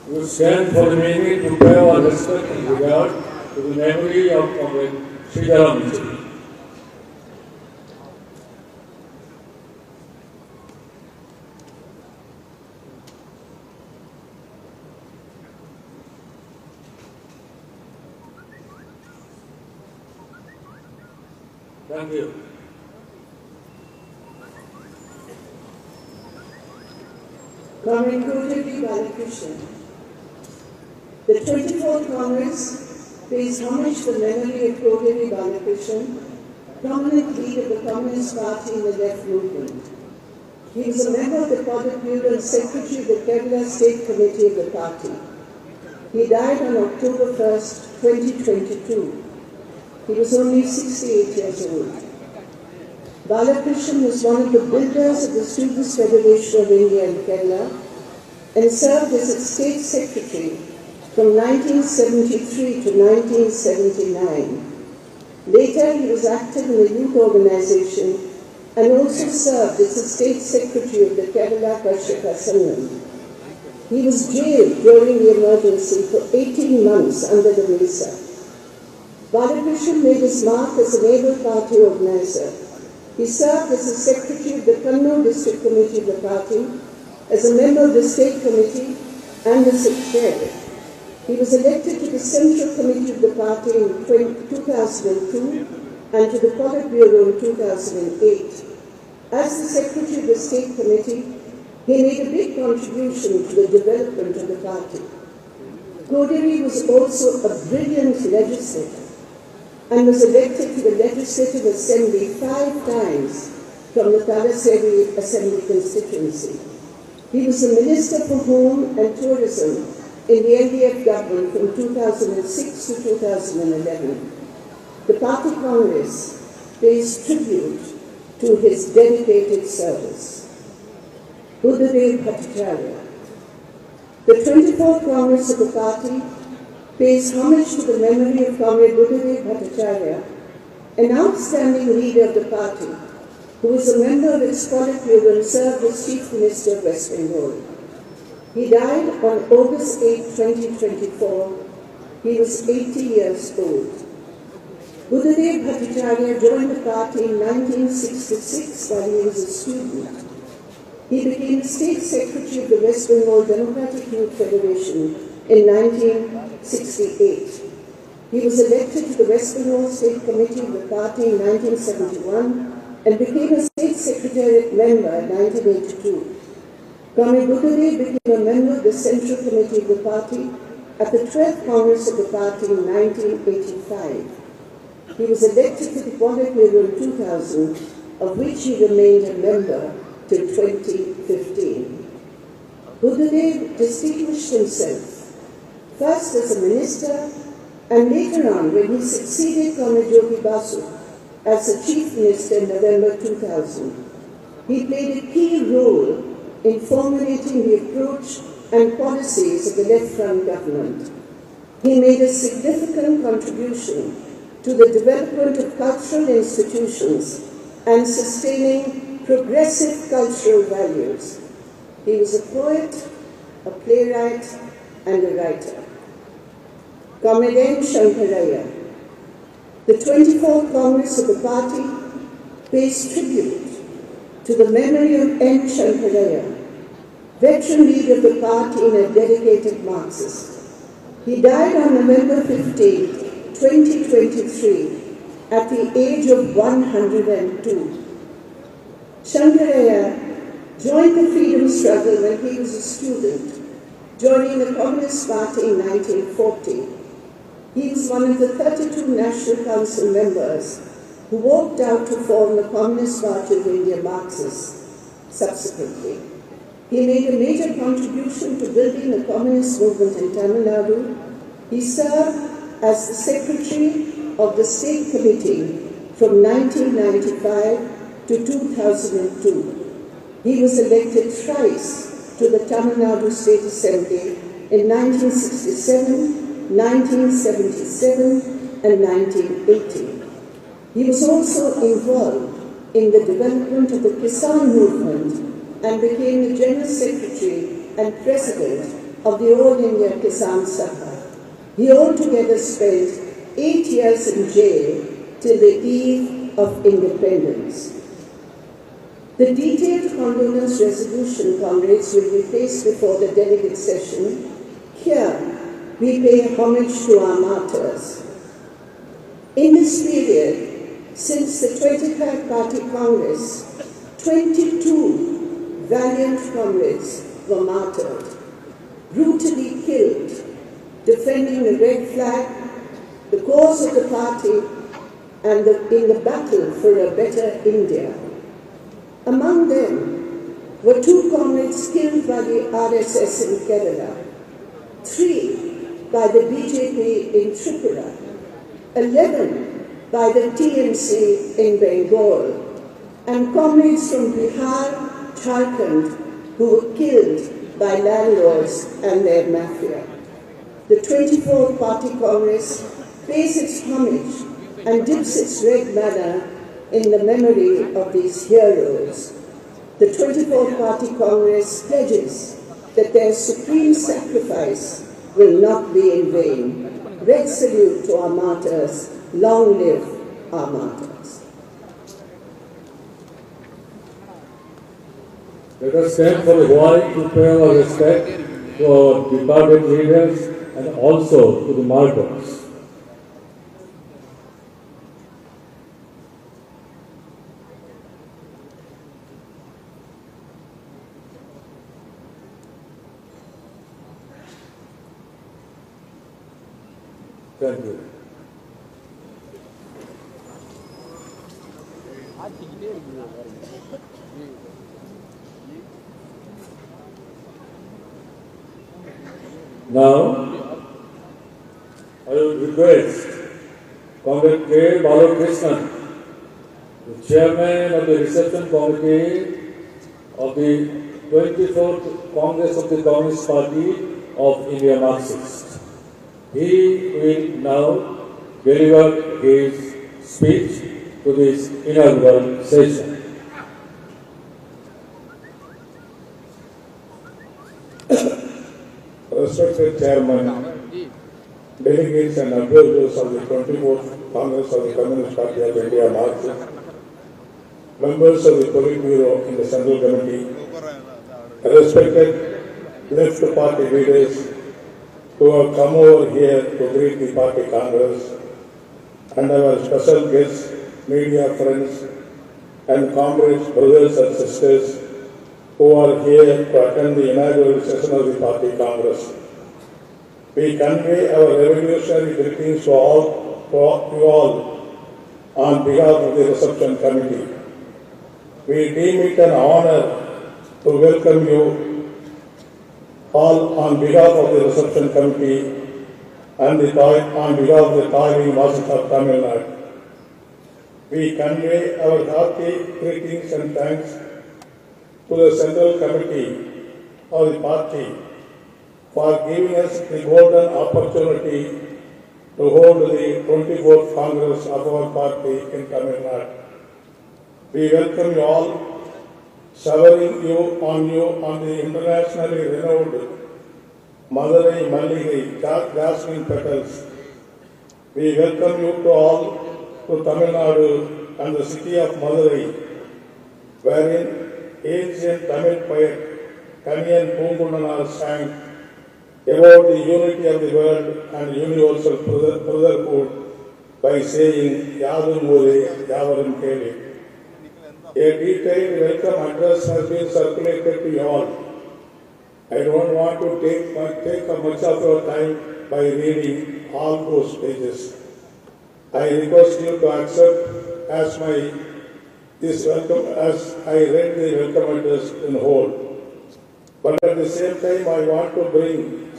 We stand for the meeting to pay our respect and regard to the memory of Comrade Felicitation. Thank you. Comrade Felicitation. The 24th Congress pays homage to the memory of Felicitation, prominent leader of the Communist Party in the left movement. He was a member of the Politburo and Secretary of the Kerala State Committee of the party. He died on October 1st, 2022. He was only 68 years old. Balakrishnan was one of the builders of the Students' Federation of India in Kerala and served as its state secretary from 1973 to 1979. Later, he was active in the youth organization and also served as the state secretary of the Kerala Karshaka Sangam. He was jailed during the emergency for 18 months under the Mesa. Balakrishnan made his mark as an able party organizer. He served as the secretary of the Kannur District Committee of the party, as a member of the State Committee and the secretary. He was elected to the Central Committee of the party in 2002 and to the Politburo in 2008. As the secretary of the State Committee, he made a big contribution to the development of the party. Koderi was also a brilliant legislator and was elected to the Legislative Assembly 5 times from the Talassery Assembly constituency. He was the Minister for Home and Tourism in the LDF government from 2006 to 2011. The Party Congress pays tribute to his dedicated service. Buddhadev Bhattacharya. The 24th Congress of the party pays homage to the memory of Comrade Buddhadev Bhattacharya, an outstanding leader of the party, who was a member of its Politburo and served as Chief Minister of West Bengal. He died on August 8, 2024. He was 80 years old. Buddhadev Bhattacharya joined the party in 1966 while he was a student. He became the State Secretary of the West Bengal Democratic Youth Federation in 1968. He was elected to the West Bengal State Committee of the party in 1971 and became a State Secretariat member in 1982. Comrade Buddhadev became a member of the Central Committee of the party at the 12th Congress of the party in 1985. He was elected to the Politburo in 2000, of which he remained a member till 2015. Buddhadev distinguished himself first as a minister and later on when he succeeded Comrade Yogi Basu as the Chief Minister in November 2000. He played a key role in formulating the approach and policies of the Left Front government. He made a significant contribution to the development of cultural institutions and sustaining progressive cultural values. He was a poet, a playwright, and a writer. Comrade N. Shankaraya. The 24th Congress of the party pays tribute to the memory of N. Shankaraya, veteran leader of the party and a dedicated Marxist. He died on November 15, 2023, at the age of 102. Shankaraya joined the freedom struggle when he was a student, joining the Communist Party in 1940. He was one of the 32 National Council members who walked out to form the Communist Party of India Marxists subsequently. He made a major contribution to building the communist movement in Tamil Nadu. He served as the Secretary of the State Committee from 1995 to 2002. He was elected thrice to the Tamil Nadu State Assembly in 1967, 1977 and 1980. He was also involved in the development of the Kisan movement and became the General Secretary and President of the All India Kisan Sabha. He altogether spent 8 years in jail till the eve of independence. The detailed condolence resolution, comrades, will be placed before the delegate session. Here, we pay homage to our martyrs. In this period, since the 25th Party Congress, 22 valiant comrades were martyred, brutally killed, defending the red flag, the cause of the party, and in the battle for a better India. Among them were 2 comrades killed by the RSS in Kerala, 3 by the BJP in Tripura, 11 by the TMC in Bengal, and comrades from Bihar, Jharkhand, who were killed by landlords and their mafia. The 24th Party Congress pays its homage and dips its red banner in the memory of these heroes. The 24th Party Congress pledges that their supreme sacrifice will not be in vain. Red salute to our martyrs. Long live our martyrs. Let us stand for a while to pay our respect to our departed leaders and also to the martyrs. Thank you. Now, I will request Comrade K. Balakrishnan, the Chairman of the Reception Committee of the 24th Congress of the Communist Party of India Marxist. He will now deliver his speech to this inaugural session. Respected Chairman, delegates and observers of the 24th Congress of the Communist Party of India Marxist, members of the Polimer in the Central Committee, respected left party leaders who have come over here to greet the party Congress, and our special guests, media friends, and comrades, brothers and sisters who are here to attend the inaugural session of the party Congress. We convey our revolutionary greetings to you all on behalf of the reception committee. We deem it an honor to welcome you all on behalf of the reception committee and on behalf of the Tithing Masses of Tamil Nadu. We convey our hearty greetings and thanks to the Central Committee of the party for giving us the golden opportunity to hold the 24th Congress of our party in Tamil Nadu. We welcome you all, showering you on the internationally renowned Madurai Malligai jasmine petals. We welcome you to all to Tamil Nadu and the city of Madurai, wherein ancient Tamil poet Kanyan Pungunanar sang about the unity of the world and universal brotherhood by saying Yadun Ure Yavarum Kele. A detailed welcome address has been circulated to you all. I don't want to take much of your time by reading all those pages. I request you to accept as I read the welcome address in whole. But at the same time, I want to bring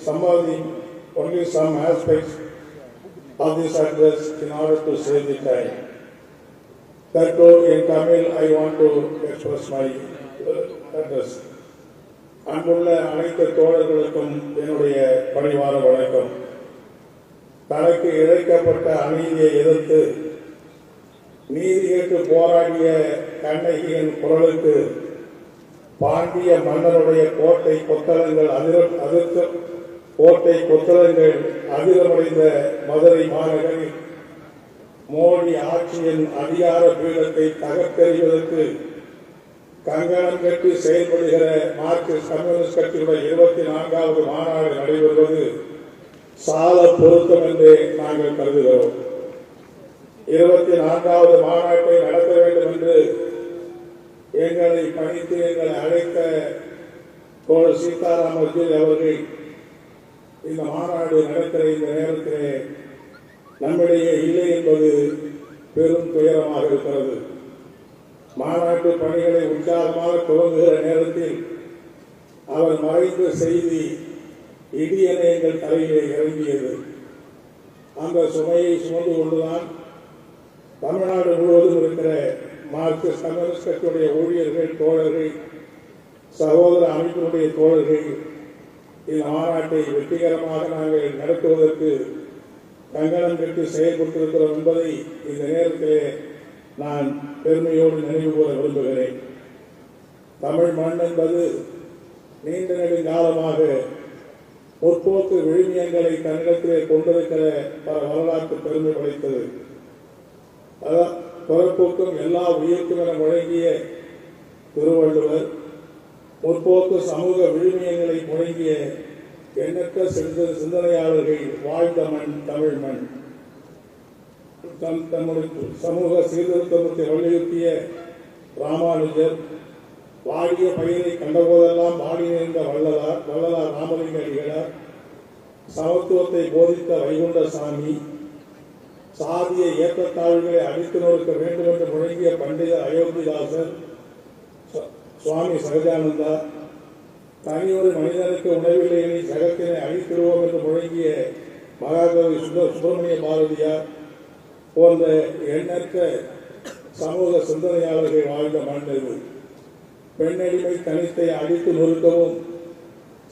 only some aspects of this address in order to save the time. That though in Tamil, I want to express my address. அன்புள்ள அனைத்து தோழர்களுக்கும் என்னுடைய பணிவான வணக்கம். தனக்கு இழைக்கப்பட்ட அநீதியை எதிர்த்து நீதி கேட்டு போராடிய கண்ணகியின் குரலுக்கு பாண்டிய மன்னனுடைய கோட்டை கொத்தளங்கள் கோட்டை கொத்தளங்கள் அதிரமடைந்த மதுரை மாநகரில் மோடி ஆட்சியின் அதிகார பீடத்தை தகர்த்தெறிவதற்கு கங்கணம் கட்டி செயல்படுகிற மார்க்சிஸ்ட் கம்யூனிஸ்ட் கட்சியுடைய 24வது மாநாடு நடைபெறுவது சால பொருத்தம் என்றே நாங்கள் கருதுகிறோம். 24வது மாநாட்டை நடத்த வேண்டும் என்று எங்களை பணித்து எங்களை அழைத்த தோழர் சீதாராமன் அவர்கள் இந்த மாநாடு நடக்கிற இந்த நேரத்திலே நம்மிடையே இல்லை என்பது பெரும் துயரமாக இருக்கிறது. மாநாட்டு பணிகளை உற்சாகமாக துவங்குகிற நேரத்தில் அவர் மறைந்த செய்தி இடியென எங்கள் தலையிலே இறங்கியது. அந்த சுமையை சுமந்து கொண்டுதான் தமிழ்நாடு முழுவதும் இருக்கிற மார்க்சிஸ்ட் கம்யூனிஸ்ட் கட்சியுடைய ஊழியர்கள், தோழர்கள், சகோதர அமைப்பினுடைய தோழர்கள் இந்த மாநாட்டை வெற்றிகரமாக நாங்கள் நடத்துவதற்கு கங்கணம் கட்டி செயல்பட்டிருக்கிறோம் என்பதை இந்த நேரத்திலே நான் பெருமையோடு நினைவு கூற விரும்புகிறேன். தமிழ் மண் என்பது நீண்ட நெடுங்காலமாக முற்போக்கு விழுமியங்களை தன்னிடத்திலே கொண்டிருக்கிற பல வரலாற்று பெருமை படைத்தது. பிறப்புக்கும் எல்லா உயிர்க்கும் என முழங்கிய திருவள்ளுவர் முற்போக்கு சமூக விழுமியங்களை முழங்கிய எண்ணற்ற சிந்தனையாளர்கள் வாழ்ந்த மண் தமிழ் மண். தம்முடைய சமூக சீர்திருத்தத்தை வலியுறுத்திய ராமானுஜர், வாடிய பயிரை கண்டபோதெல்லாம் வாடி நின்ற வள்ளலார் ராமலிங்க அடிகளார், சமத்துவத்தை போதித்த வைகுண்டசாமி, சாதிய ஏற்றத்தாழ்வுகளை அடித்து நொறுக்க வேண்டும் என்று முழங்கிய பண்டித அயோத்திதாசர், சுவாமி சகஜானந்தா, தனியொரு மனிதனுக்கு உணவில்லை என ஜகத்தினை அழித்திடுவோம் என்று முழங்கிய மகாகவி சுப்பிரமணிய பாரதியார் போன்ற எண்ணற்ற சமூக சிந்தனையாளர்கள் வாழ்ந்த மண் இது. பெண்ணடிமை தனித்தை அடித்து நொறுக்கவும்,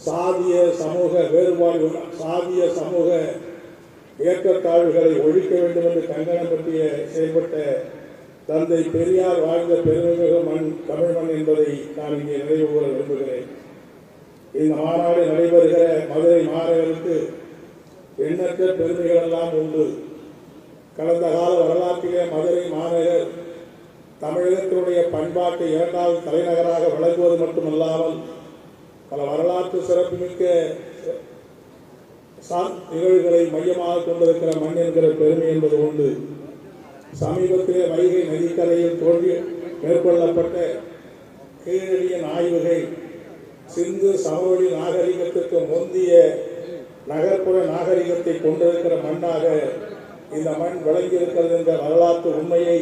சாதிய சமூக வேறுபாடு, சாதிய சமூக ஏற்றத்தாழ்வுகளை ஒழிக்க வேண்டும் என்று கங்கணம் பற்றிய செயல்பட்ட தந்தை பெரியார் வாழ்ந்த பெருமைமிகு மண் தமிழ் மண் என்பதை நான் இங்கே நினைவு கூற விரும்புகிறேன். இந்த மாநாடு நடைபெறுகிற மதுரை மாநகருக்கு எண்ணற்ற பெருமைகள் எல்லாம் உண்டு. கடந்த கால வரலாற்றிலே மதுரை மாநகர் தமிழகத்தினுடைய பண்பாட்டு 2வது தலைநகராக விளங்குவது மட்டுமல்லாமல் பல வரலாற்று சிறப்புமிக்க நிகழ்வுகளை மையமாக கொண்டிருக்கிற மண் என்கிற பெருமை என்பது உண்டு. சமீபத்திலே வைகை நதிக்கரையில் தோன்றி மேற்கொள்ளப்பட்ட கீழடியின் ஆய்வுகள் சிந்து சமவெளி நாகரிகத்திற்கு முந்திய நகர்ப்புற நாகரிகத்தை கொண்டிருக்கிற மண்ணாக இந்த மண் விளங்கியிருக்கிறது என்ற வரலாற்று உண்மையை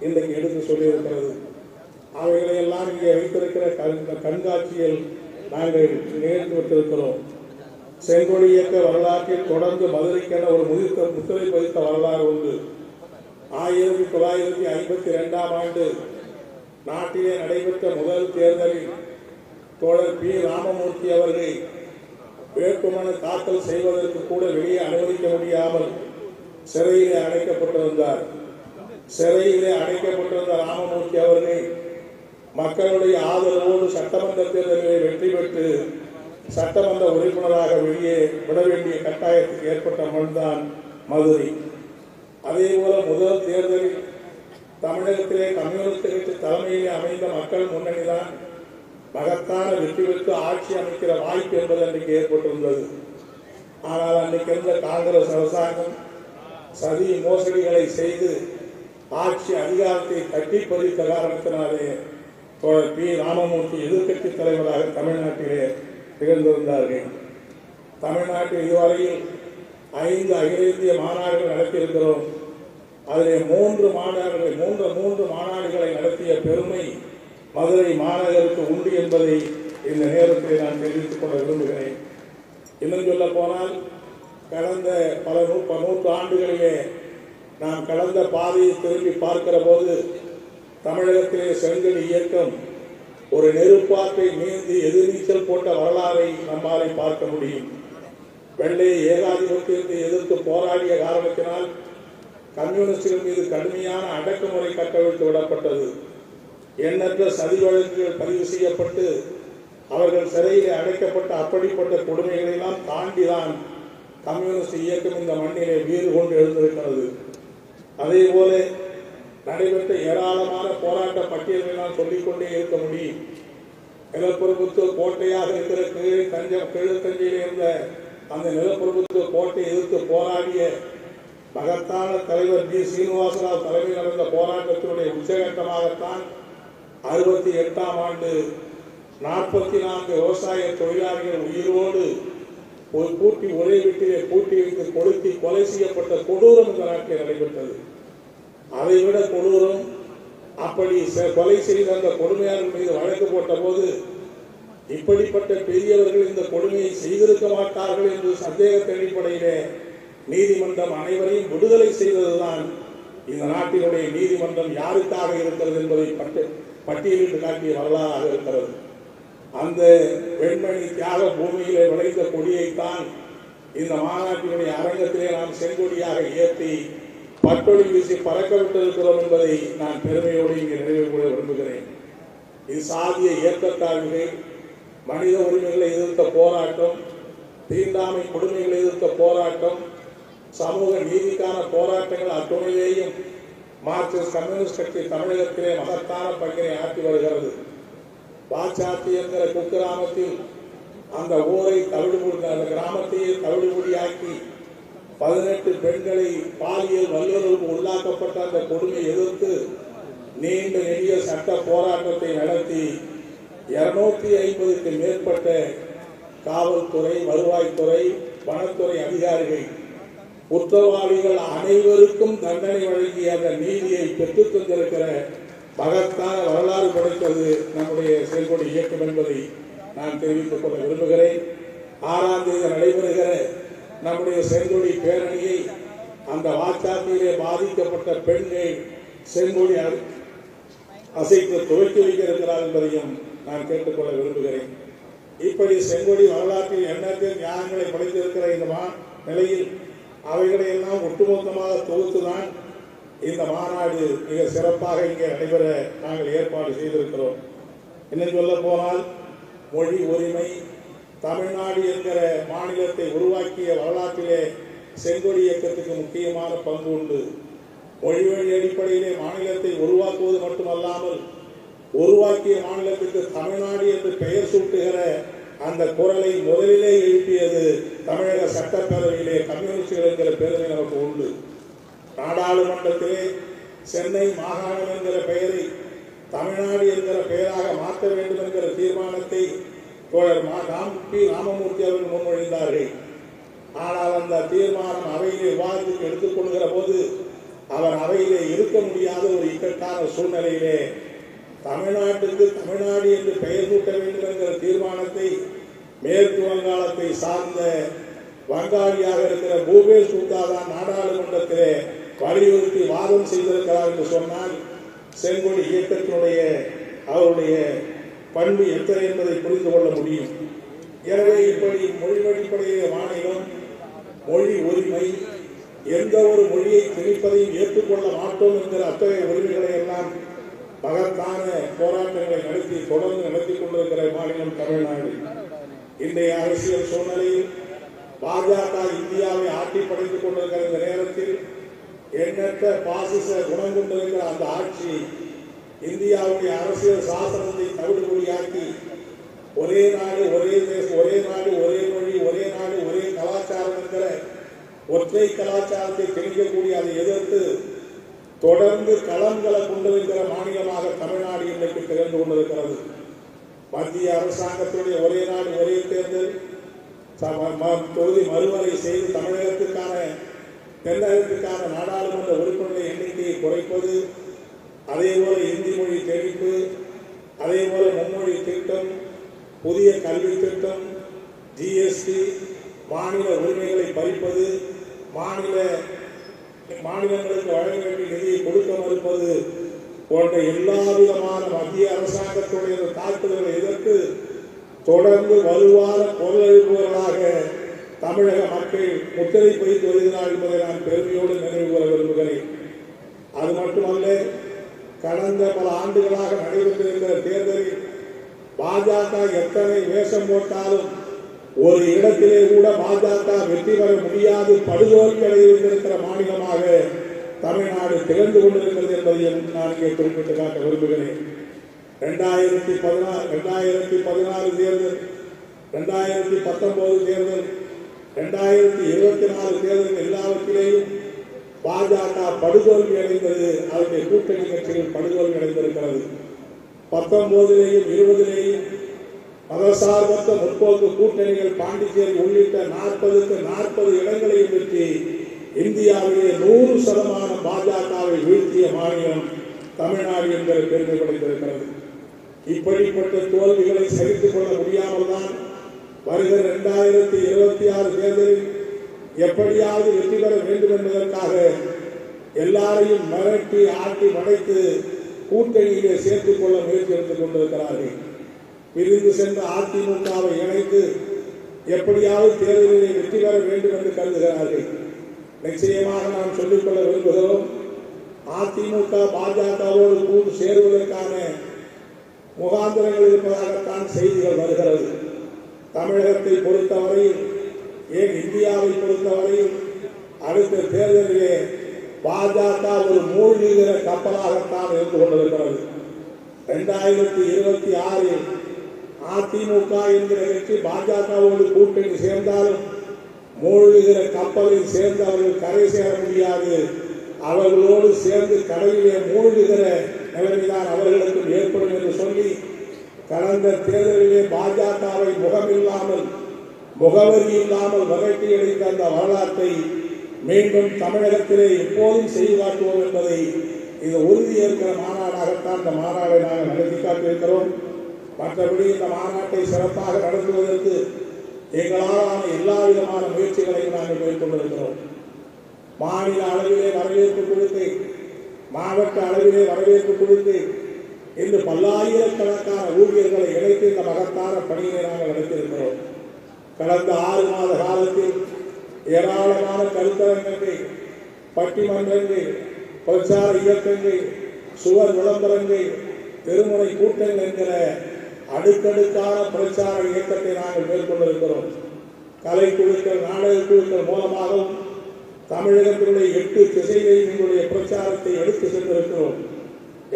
இன்றைக்கு எடுத்து சொல்லியிருக்கிறது. அவைகளையெல்லாம் இங்கே வைத்திருக்கிற கண்காட்சியில் நாங்கள் நிகழ்ந்து விட்டிருக்கிறோம். செங்கொடி இயக்க வரலாற்றில் தொடர்ந்து மதுரைக்கென ஒரு முத்திரை பதித்த வரலாறு உண்டு. 1952ஆம் ஆண்டு நாட்டிலே நடைபெற்ற முதல் தேர்தலில் தோழர் பி. ராமமூர்த்தி அவர்கள் வேட்புமனு தாக்கல் செய்வதற்கு கூட வெளியே அனுமதிக்க முடியாமல் சிறையிலே அடைக்கப்பட்டிருந்தார். சிறையிலே அடைக்கப்பட்டிருந்த ராமமூர்த்தி அவர்கள் மக்களுடைய ஆதரவோடு சட்டமன்ற தேர்தலில் வெற்றி பெற்று சட்டமன்ற உறுப்பினராக வெளியே விட வேண்டிய கட்டாயத்துக்கு ஏற்பட்ட மண்தான் மதுரை. அதேபோல முதல் தேர்தலில் தமிழகத்திலே கம்யூனிஸ்ட் கட்சி தலைமையிலே அமைந்த மக்கள் முன்னணிதான் மகத்தான வெற்றி பெற்று ஆட்சி அமைக்கிற வாய்ப்பு என்பது அன்றைக்கு ஏற்பட்டிருந்தது. ஆனால் அன்றைக்கு இருந்த காங்கிரஸ் அரசாங்கம் சதி மோசடிகளை செய்து ஆட்சி அதிகாரத்தை தட்டி பறித்த காரணத்தினாலே தோழர் பி. ராமமூர்த்தி எதிர்கட்சி தலைவராக தமிழ்நாட்டிலே திகழ்ந்திருந்தார்கள். தமிழ்நாட்டில் இதுவரையில் 5 அகில இந்திய மாநாடுகள் நடத்தியிருக்கிறோம். அதிலே 3 மாநாடுகளை நடத்திய பெருமை மதுரை மாநகருக்கு உண்டு என்பதை இந்த நேரத்தில் நான் தெரிவித்துக் கொள்ள விரும்புகிறேன். இன்னும் சொல்ல போனால் கடந்த பல நூற்றாண்டுகளிலே நாம் கடந்த பாதையை திரும்பி பார்க்கிற போது தமிழகத்திலே செங்கல் இயக்கம் ஒரு நெருப்பாற்றை நீந்தி எதிர்நீச்சல் போட்ட வரலாறை நம்மாலே பார்க்க முடியும். வெள்ளை ஏகாதிபத்தியத்தை எதிர்த்து போராடிய காரணத்தினால் கம்யூனிஸ்டுகள் மீது கடுமையான அடக்குமுறை கட்டவிழ்த்து விடப்பட்டது. எண்ணற்ற சதி வழக்குகள் பதிவு செய்யப்பட்டு அவர்கள் சிறையில் அடைக்கப்பட்ட அப்படிப்பட்ட கொடுமைகளை எல்லாம் தாண்டிதான் கம்யூனிஸ்ட் இயக்கம் இந்த மண்ணிலே வீறு கொண்டு எழுந்திருக்கிறது. அதே போல நடைபெற்ற ஏராளமான போராட்ட பட்டியல்களை நான் சொல்லிக்கொண்டே இருக்க முடியும். நிலப்பிரபுத்துவ கோட்டையாக இருக்கிற கீழத்தஞ்சையில் இருந்த அந்த நிலப்பிரபுத்துவ கோட்டையை எதிர்த்து போராடிய மகத்தான தலைவர் பி. சீனிவாசராவ் தலைமையில் நடந்த போராட்டத்தினுடைய உச்சகட்டமாகத்தான் 68ஆம் ஆண்டு 44 விவசாய தொழிலாளிகள் உயிரோடு ஒரே வீட்டிலே பூட்டி வைத்து கொளுத்தி கொலை செய்யப்பட்ட கொடூரம் இந்த நாட்டில் நடைபெற்றது. அதைவிட கொடூரம், அப்படி கொலை செய்த அந்த கொடுமையாளர் மீது வழக்கு போட்ட போது இப்படிப்பட்ட பெரியவர்கள் இந்த கொடுமையை செய்திருக்க மாட்டார்கள் என்று சந்தேகத்தின் அடிப்படையிலே நீதிமன்றம் அனைவரையும் விடுதலை செய்ததுதான் இந்த நாட்டினுடைய நீதிமன்றம் யாருக்காக இருக்கிறது என்பதை பட்டியலிட்டு காட்டிய வரலாறாக இருக்கிறது. அந்த பெண்மணி தியாக பூமியிலே விளைந்த கொடியைத்தான் இந்த மாநாட்டினுடைய அரங்கத்திலே நாம் செங்கொடியாக ஏற்றி பட்டொளி வீசி பறக்க விட்டிருக்கிறோம் என்பதை நான் பெருமையோடு இங்கே நிறைவு கூட விரும்புகிறேன். இது சாதிய ஏற்றத்தாழ்வுகள், மனித உரிமைகளை எதிர்த்த போராட்டம், தீண்டாமை கொடுமைகளை எதிர்த்த போராட்டம், சமூக நீதிக்கான போராட்டங்கள் அத்துணையையும் மார்க்சிஸ்ட் கம்யூனிஸ்ட் கட்சி தமிழகத்திலே மகத்தான பங்கினை ஆற்றி வருகிறது. பாச்சாத்தி என்கிற குக்கிராமத்தில் அந்த ஊரை அந்த கிராமத்தையே தவிடுபடியாக்கி 18 பெண்களை பாலியல் வல்லுறவுக்கு உள்ளாக்கப்பட்ட அந்த கொடுமையை எதிர்த்து நீண்ட நெடிய சட்ட போராட்டத்தை நடத்தி 250க்கு மேற்பட்ட காவல்துறை, வருவாய்த்துறை, வனத்துறை அதிகாரிகள், குற்றவாளிகள் அனைவருக்கும் தண்டனை வழங்கி அந்த நீதியை பெற்றுத் தந்திருக்கிற மகத்தான வரலாறு படைத்தது நம்முடைய செயல்படு இயக்கம் என்பதை நான் தெரிவித்துக் கொள்ள விரும்புகிறேன். 6ஆம் தேதி நடைபெறுகிற நம்முடைய செங்கொடி பேரணியை அந்த வாச்சாத்தியிலே பாதிக்கப்பட்ட பெண்கள் செங்கொடி அசைத்து துவக்கி வைக்க இருக்கிறார் என்பதையும் நான் கேட்டுக்கொள்ள விரும்புகிறேன். இப்படி செங்கொடி வரலாற்றில் எண்ணற்ற தியாகங்களை படைத்திருக்கிற இந்த நிலையில் அவைகளை எல்லாம் ஒட்டுமொத்தமாக தொகுத்துதான் இந்த மாநாடு மிக சிறப்பாக இங்கே நடைபெற நாங்கள் ஏற்பாடு செய்திருக்கிறோம். இன்னும் சொல்ல போனால் மொழி உரிமை, தமிழ்நாடு என்கிற மாநிலத்தை உருவாக்கிய வரலாற்றிலே செங்கொடி இயக்கத்துக்கு முக்கியமான பங்கு உண்டு. மொழி வழி அடிப்படையிலே மாநிலத்தை உருவாக்குவது மட்டுமல்லாமல் உருவாக்கிய மாநிலத்திற்கு தமிழ்நாடு என்று பெயர் சூட்டுகிற அந்த குரலை முதலிலே எழுப்பியது தமிழக சட்டப்பேரவையிலே கம்யூனிஸ்டுகள் என்கிற பெருமை நமக்கு உண்டு. நாடாளுமன்றத்திலே சென்னை மாகாணம் என்கிற பெயரை தமிழ்நாடு என்கிற பெயராக மாற்ற வேண்டும் என்கிற தீர்மானத்தை தோழர் ராமமூர்த்தி அவர்கள் முன்மொழிந்தார்கள். ஆனால் அந்த தீர்மானம் அவையிலே விவாதத்துக்கு எடுத்துக்கொள்கிற போது அவர் அவையிலே இருக்க முடியாத ஒரு இக்கட்டான சூழ்நிலையிலே தமிழ்நாட்டுக்கு தமிழ்நாடு என்று பெயர் சூட்ட வேண்டும் என்கிற தீர்மானத்தை மேற்கு வங்காளத்தை சார்ந்த வங்காளியாக இருக்கிற பூபேஷ் குப்தாதான் நாடாளுமன்றத்திலே வலியுறுத்தி வாதம் செய்திருக்கிறார் என்று சொன்னால் செங்கொடி இயக்கத்தினுடைய அவருடைய பண்பு எத்தனை என்பதை புரிந்து கொள்ள முடியும். எனவே இப்படி மொழி அடிப்படையிலே மாநிலம், மொழி உரிமை, எந்த ஒரு மொழியை திணிப்பதையும் ஏற்றுக்கொள்ள மாட்டோம் என்கிற அத்தகைய உரிமைகளை எல்லாம் மகத்தான போராட்டங்களை தொடர்ந்து நடத்தி கொண்டிருக்கிற மாநிலம் தமிழ்நாடு. இன்றைய அரசியல் சூழ்நிலையில் பாஜக இந்தியாவை ஆட்சி படைத்துக் கொண்டிருக்கிற இந்த நேரத்தில் எண்ணற்ற பாசிச குணம் கொண்டிருக்கிற அந்த ஆட்சி இந்தியாவுடைய அரசியல் சாசனத்தை தவிடுபடியாக்கி ஒரே நாடு, ஒரே தேசம், ஒரே நாடு, ஒரே மொழி, ஒரே நாடு, ஒரே கலாச்சாரம் என்கிற ஒற்றை கலாச்சாரத்தை திணிக்கக்கூடிய அதை எதிர்த்து தொடர்ந்து களங்களை கொண்டிருக்கிற மாநிலமாக தமிழ்நாடு இன்றைக்கு திகழ்ந்து கொண்டிருக்கிறது. மத்திய அரசாங்கத்துடைய ஒரே நாடு ஒரே தேர்தல் தொகுதி மறுவரை செய்து தமிழகத்திற்கான தென்னகத்திற்கான நாடாளுமன்ற உறுப்பினர்கள் எண்ணிக்கையை குறைப்பது, அதேபோல இந்தி மொழி தெளிப்பு, அதேபோல மும்மொழி திட்டம், புதிய கல்வி திட்டம், ஜிஎஸ்டி, மாநில உரிமைகளை பறிப்பது, மாநிலங்களுக்கு வழங்க வேண்டிய நிதியை கொடுக்க மறுப்பது போன்ற எல்லா விதமான மத்திய அரசாங்கத்துடைய தாக்குதல்களை எதிர்த்து தொடர்ந்து வலுவான பொருளெழுப்புவர்களாக தமிழக மக்கள் முத்திரை பதித்து வருகிறார் என்பதை நான் பெருமையோடு நினைவு கூற விரும்புகிறேன். அது மட்டுமல்ல, கடந்த பல ஆண்டுகளாக நடைபெற்றிருக்கிற தேர்தலில் பாஜக எத்தனை வேஷம் போட்டாலும் ஒரு இடத்திலே கூட பாஜக வெற்றி பெற முடியாது, படுதோல்வி அடைந்திருக்கிற மாநிலமாக தமிழ்நாடு திகழ்ந்து கொண்டிருக்கிறது என்பதையும் நான் இங்கே குறிப்பிட்டு காட்ட விரும்புகிறேன். 2016 தேர்தல், 2019 தேர்தல், 2024 தேர்தல் எல்லாவற்றிலேயும் பாஜக படுதோல்வி அடைந்தது. அதனுடைய கூட்டணி கட்சிகள் படுதோல்வி அடைந்திருக்கிறது. 19லேயும் 20லேயும் மதசார்பற்ற முற்போக்கு கூட்டணிகள் பாண்டிச்சேரி உள்ளிட்ட 40க்கு 40 இடங்களையும் பெற்று இந்தியாவிலே 100% பாஜகவை வீழ்த்திய மாநிலம் தமிழ்நாடு என்கிற பெருமை படைத்திருக்கிறது. இப்படிப்பட்ட தோல்விகளை சகித்துக் கொள்ள முடியாமல் தான் வருகிற 2026 தேர்தலில் எப்படியாவது வெற்றி பெற வேண்டும் என்பதற்காக எல்லாரையும் மிரட்டி ஆட்டி படைத்து கூட்டணியிலே சேர்த்துக் கொள்ள முயற்சி எடுத்துக் கொண்டிருக்கிறார்கள். பிரிந்து சென்ற அதிமுகவை இணைத்து எப்படியாவது தேர்தலிலே வெற்றி பெற வேண்டும் என்று கருதுகிறார்கள். நிச்சயமாக நாம் சொல்லிக்கொள்ள விரும்புகிறோம், அதிமுக பாஜகவோடு கூட்டு சேருவதற்கான முகாந்திரங்கள் இருப்பதாகத்தான் செய்திகள் வருகிறது. தமிழகத்தை பொறுத்தவரையில், ஏன் இந்தியாவை பொறுத்தவரையில் அடுத்த தேர்தலிலே பாஜக ஒரு மூழ்குகிற கப்பலாகத்தான் இருந்து கொண்டிருக்கிறது. 2026 அதிமுக என்கிற கட்சி பாஜகவோடு கூட்டணி சேர்ந்தாலும் மூழ்குகிற கப்பலில் சேர்ந்து அவர்கள் கரை சேர முடியாது. அவர்களோடு சேர்ந்து கடலிலே மூழ்குகிற நிலைமைதான் அவர்களுக்கு ஏற்படும் என்று சொல்லி கடந்த தேர்தலிலே பாஜகவை முகமில்லாமல் முகவரி இல்லாமல் வகட்டி அடைந்த அந்த வரலாற்றை மீண்டும் தமிழகத்திலே எப்போதும் செய்து காட்டுவோம் என்பதை இது உறுதியேற்கிற மாநாடாகத்தான் இந்த மாநாடை நாங்கள் நடத்தி காட்டியிருக்கிறோம். மற்றபடி இந்த மாநாட்டை சிறப்பாக நடத்துவதற்கு எங்களாலான எல்லா விதமான முயற்சிகளையும் நாங்கள் மேற்கொண்டிருக்கிறோம். மாநில அளவிலே வரவேற்பு கொடுத்து, மாவட்ட அளவிலே வரவேற்பு கொடுத்து, இன்று பல்லாயிரக்கணக்கான ஊழியர்களை இணைத்து இந்த மகத்தான பணியை நாங்கள் நடத்தியிருக்கிறோம். கடந்த 6 மாத காலத்தில் ஏராளமான கருத்தரங்கங்கள், பட்டிமன்றங்கள், பிரச்சார இயக்கங்கள், சுவர் விளம்பரங்கள், திருமுறை கூட்டங்கள் என்கிற அடுக்கடுக்கான பிரச்சார இயக்கத்தை நாங்கள் மேற்கொண்டிருக்கிறோம். கலைக்குழுக்கள், நாடக குழுக்கள் மூலமாகவும் தமிழகத்தினுடைய 8 திசைகளில் எங்களுடைய பிரச்சாரத்தை எடுத்து சென்றிருக்கிறோம்.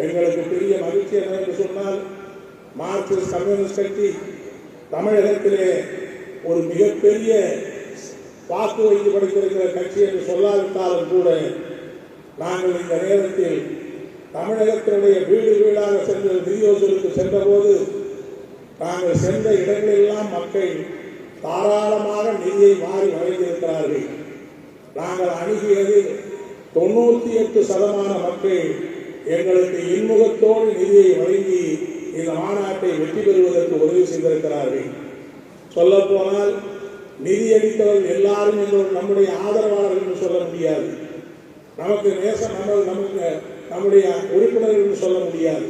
எங்களுக்கு பெரிய மகிழ்ச்சி என்னவென்று சொன்னால், மார்க்சிஸ்ட் கம்யூனிஸ்ட் கட்சி தமிழகத்திலே ஒரு மிகப்பெரிய வாக்கு வங்கி படைத்திருக்கிற கட்சி என்று சொல்லாவிட்டாலும் கூட நாங்கள் இந்த நேரத்தில் தமிழகத்தினுடைய வீடு வீடாக சென்று நிதியோசலுக்கு சென்றபோது நாங்கள் சென்ற இடங்களெல்லாம் மக்கள் தாராளமாக நிதியை மாறி வழங்கியிருக்கிறார்கள். நாங்கள் அணுகியதில் 98% மக்கள் எங்களுக்கு இன்முகத்தோடு நிதியை வழங்கி இந்த மாநாட்டை வெற்றி பெறுவதற்கு உதவி செய்திருக்கிறார்கள். சொல்லப்போனால் நிதியளித்தவர்கள் எல்லாரும் நம்முடைய ஆதரவாளர்கள் என்று சொல்ல முடியாது, நமக்கு நேசம் நம்முடைய உறுப்பினர்கள் என்று சொல்ல முடியாது.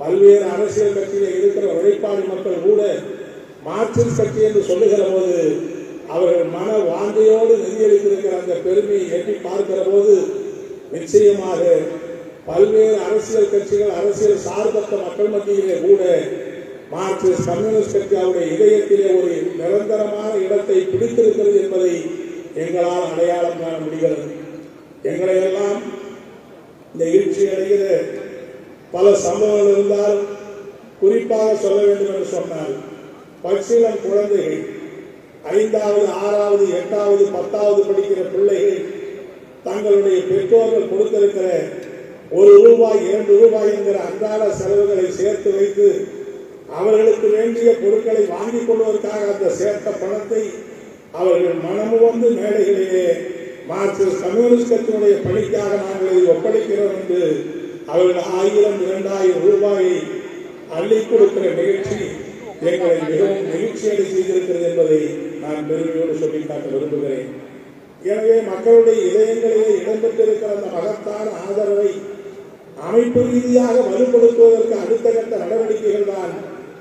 பல்வேறு அரசியல் கட்சியில் இருக்கிற உழைப்பாளி மக்கள் கூட மார்க்சிஸ்ட் கட்சி என்று சொல்லுகிற போது அவர்கள் மன வாஞ்சையோடு நிதியளித்திருக்கிற அந்த பெருமையை எட்டி பார்க்கிற போது நிச்சயமாக பல்வேறு அரசியல் கட்சிகள், அரசியல் சார்பற்ற மக்கள் மத்தியிலே கூட மார்க்சிஸ்ட் கம்யூனிஸ்ட் கட்சி அவருடைய இதயத்திலே ஒரு நிரந்தரமான இடத்தை பிடித்திருக்கிறது என்பதை எங்களால் அடையாளம் காண முடிகிறது. எங்களை எல்லாம் இந்த எழுச்சி அடைகிற பல சம்பவங்கள் இருந்தால் குறிப்பாக சொல்ல வேண்டும் என்று சொன்னால், பச்சிளம் குழந்தைகள், 5வது, 6வது, 8வது, 10வது படிக்கிற பிள்ளைகள் தங்களுடைய பெற்றோர்கள் கொடுத்திருக்கிற ₹1, ₹2 என்கிற அன்றாட செலவுகளை சேர்த்து வைத்து அவர்களுக்கு வேண்டிய பொருட்களை வாங்கிக் கொள்வதற்காக அந்த சேர்த்த பணத்தை அவர்கள் மனமுவந்து மேடைகளிலே மார்க்சிஸ்ட் கம்யூனிஸ்ட் கட்சியினுடைய பணிக்காக நாங்கள் இதை ஒப்படைக்கிறோம் என்று அவர்கள் ₹1000, ₹2000 அள்ளி கொடுக்கிற நிகழ்ச்சி எங்களை மிகவும் நெகிழ்ச்சியடை செய்திருக்கிறது என்பதை நான் பெருமையோடு சொல்லிக்காட்ட விரும்புகிறேன். எனவே மக்களுடைய இதயங்களிலே இடம்பெற்றிருக்கிற அந்த மகத்தான ஆதரவை அமைப்பு ரீதியாக வலுப்படுத்துவதற்கு அடுத்த கட்ட நடவடிக்கைகள் தான்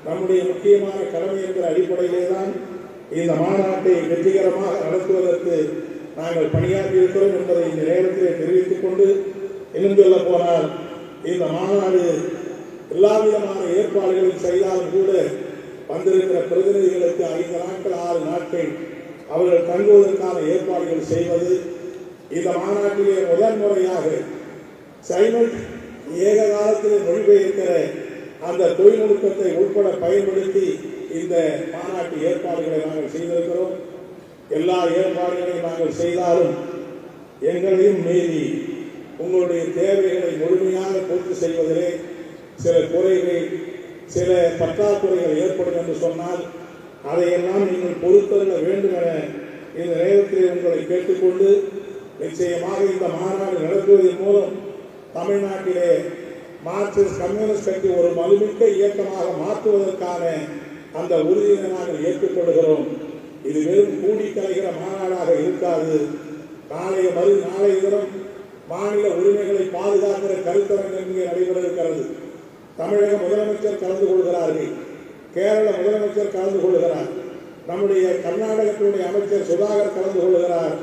நம்முடைய முக்கியமான கடமை என்கிற அடிப்படையிலே தான் இந்த மாநாட்டை வெற்றிகரமாக நடத்துவதற்கு நாங்கள் பணியாற்றி இருக்கிறோம் என்பதை இந்த நேரத்திலே தெரிவித்துக் கொண்டு, இன்னும் சொல்ல போனால் இந்த மாநாடு எல்லா விதமான ஏற்பாடுகளும் செய்தாலும் கூட வந்திருக்கிற பிரதிநிதிகளுக்கு 5 நாட்கள் 6 நாட்கள் அவர்கள் தங்குவதற்கான ஏற்பாடுகள் செய்வது, இந்த மாநாட்டிலே முதன்முறையாக சைமல்ட் ஏக காலத்திலே மொழிபெயர்க்கிற அந்த தொழில்நுட்பத்தை உட்பட பயன்படுத்தி இந்த மாநாட்டு ஏற்பாடுகளை நாங்கள் செய்திருக்கிறோம். எல்லா ஏற்பாடுகளையும் நாங்கள் செய்தாலும் எங்களையும் மீறி உங்களுடைய தேவைகளை முழுமையாக பூர்த்தி செய்வதிலே சில குறைகள், சில பற்றாக்குறைகள் ஏற்படும் என்று சொன்னால் அதையெல்லாம் நீங்கள் பொறுத்தருள வேண்டும் என இந்த நேரத்தில் உங்களை கேட்டுக்கொண்டு, நிச்சயமாக இந்த மாநாடு நடத்துவதன் மூலம் தமிழ்நாட்டிலே மார்க்சிஸ்ட் கம்யூனிஸ்ட் கட்சி ஒரு வலுமிக்க இயக்கமாக மாற்றுவதற்கான அந்த உறுதியை நாங்கள் ஏற்றுக்கொள்கிறோம். இது வெறும் கூடி கலைகிற மாநாடாக இருக்காது. நாளைய தினம் மாநில உரிமைகளை பாதுகாக்கிற கருத்தரங்கம் இங்கே நடைபெற இருக்கிறது. தமிழக முதலமைச்சர் கலந்து கொள்கிறார்கள், கேரள முதலமைச்சர் கலந்து கொள்கிறார், நம்முடைய கர்நாடகத்தினுடைய அமைச்சர் சுதாகர் கலந்து கொள்கிறார்,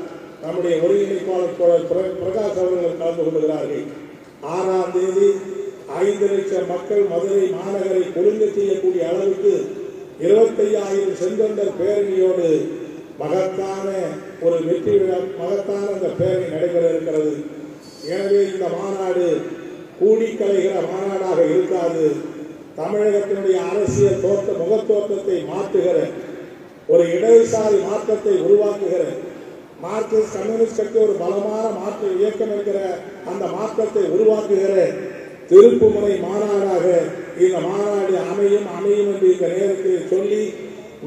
நம்முடைய ஒருங்கிணைப்பாளர் பிரகாஷ் அவர்கள் கலந்து கொள்கிறார்கள். 6ஆம் தேதி 5 லட்சம் மக்கள் மதுரை மாநகரை கொழுங்க செய்யக்கூடிய அளவுக்கு 25,000 செந்தொண்டர் பேரணியோடு மகத்தான ஒரு வெற்றி விழா, மகத்தான அந்த பேரணி நடைபெற இருக்கிறது. எனவே இந்த மாநாடு கூடி கலைகிற மாநாடாக இருக்காது. தமிழகத்தினுடைய அரசியல் முகத்தோற்றத்தை மாற்றுகிற ஒரு இடதுசாரி மாற்றத்தை உருவாக்குகிற, மார்க்சிஸ்ட் கம்யூனிஸ்ட் கட்சி ஒரு பலமான மாற்று இயக்கம் என்கிற அந்த மாற்றத்தை உருவாக்குகிற திருப்புமுனை மாநாடாக இந்த மாநாடு அமையும் என்று இந்த நேரத்தில் சொல்லி,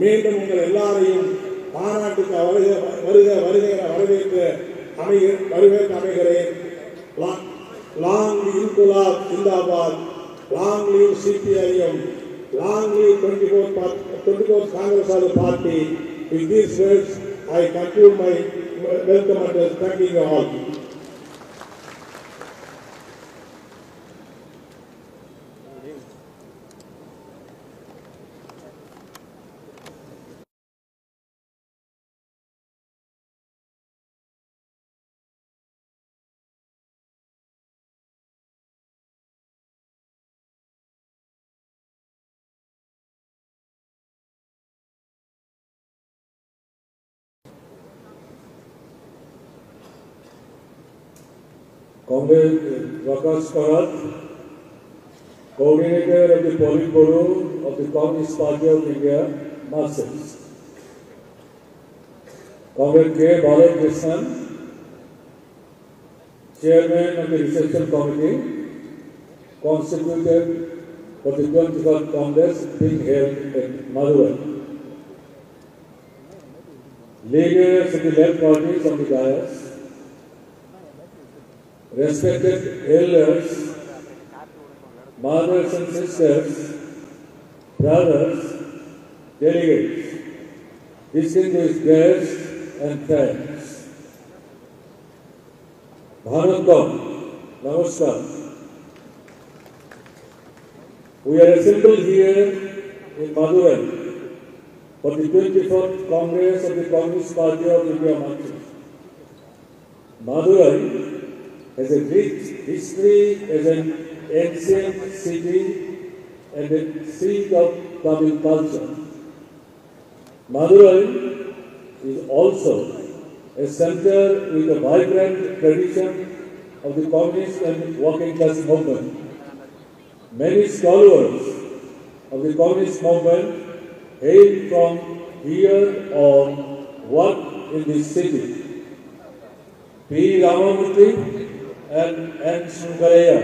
மீண்டும் உங்கள் எல்லாரையும் மாநாட்டுக்கு வருகை என வரவேற்று அமைகிறேன். லாங் இன்குலாப் ஜிந்தாபாத், long live CPIM, long live 24th Congress of the party. With these words, I conclude my welcome address. Thank you all. Comrade Prakash Karat, coordinator of the Polimer of the Communist Party of India, Marxist. Comrade K. Balakrishnan, Chairman of the Reception Committee, constituted for the 23rd Congress being held in Madurai. Leaders of the left parties on the dais, respected elders, mothers and sisters, brothers, delegates, distinguished guests and friends. Bhanukam, Namaskar. We are assembled here in Madurai for the 24th Congress of the Communist Party of India, Marxist. Madurai has a rich history as an ancient city and a seat of Tamil culture. Madurai is also a center with a vibrant tradition of the communist and working class movement. Many scholars of the communist movement hail from here or work in this city. P. Ramamurthy and N. Sunkaraya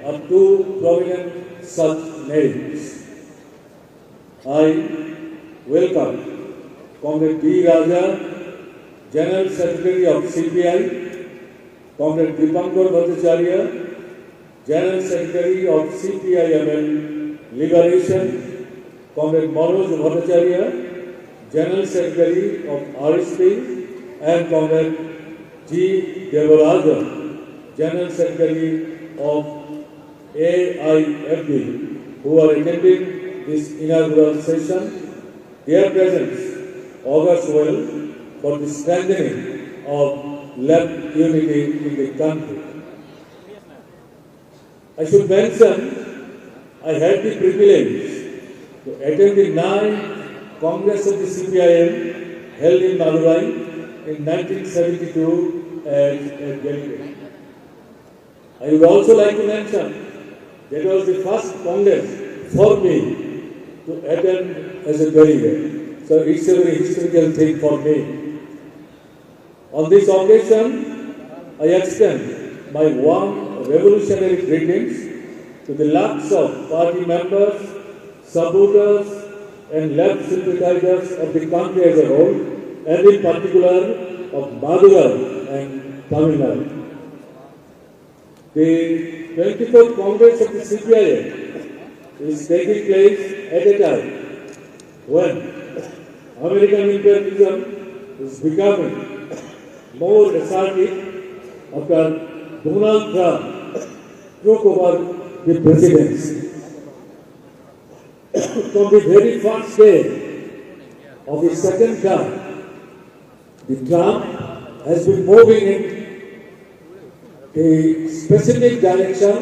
are two prominent such names. I welcome Comrade B. Raja, General Secretary of CPI, Comrade Dipankar Bhattacharya, General Secretary of CPIML Liberation, Comrade Manoj Bhattacharya, General Secretary of RSP, and Comrade G. Devarajan, General Secretary of AIFB, who are attending this inaugural session. Their presence augurs well for the strengthening of left unity in the country. I should mention I had the privilege to attend the 9th Congress of the CPIM held in Madurai in 1972 as a delegate. I would also like to mention that was the first Congress for me to attend as a delegate. So it's a very historical thing for me. On this occasion, I extend my warm revolutionary greetings to the lakhs of party members, supporters, and left sympathizers of the country as a whole, and in particular of Madurai and Tamil Nadu. The 24th Congress of the CPIM is taking place at a time when American imperialism is becoming more assertive after Donald Trump took over the presidency. From the very first day of his second term, the Trump has been moving in a specific direction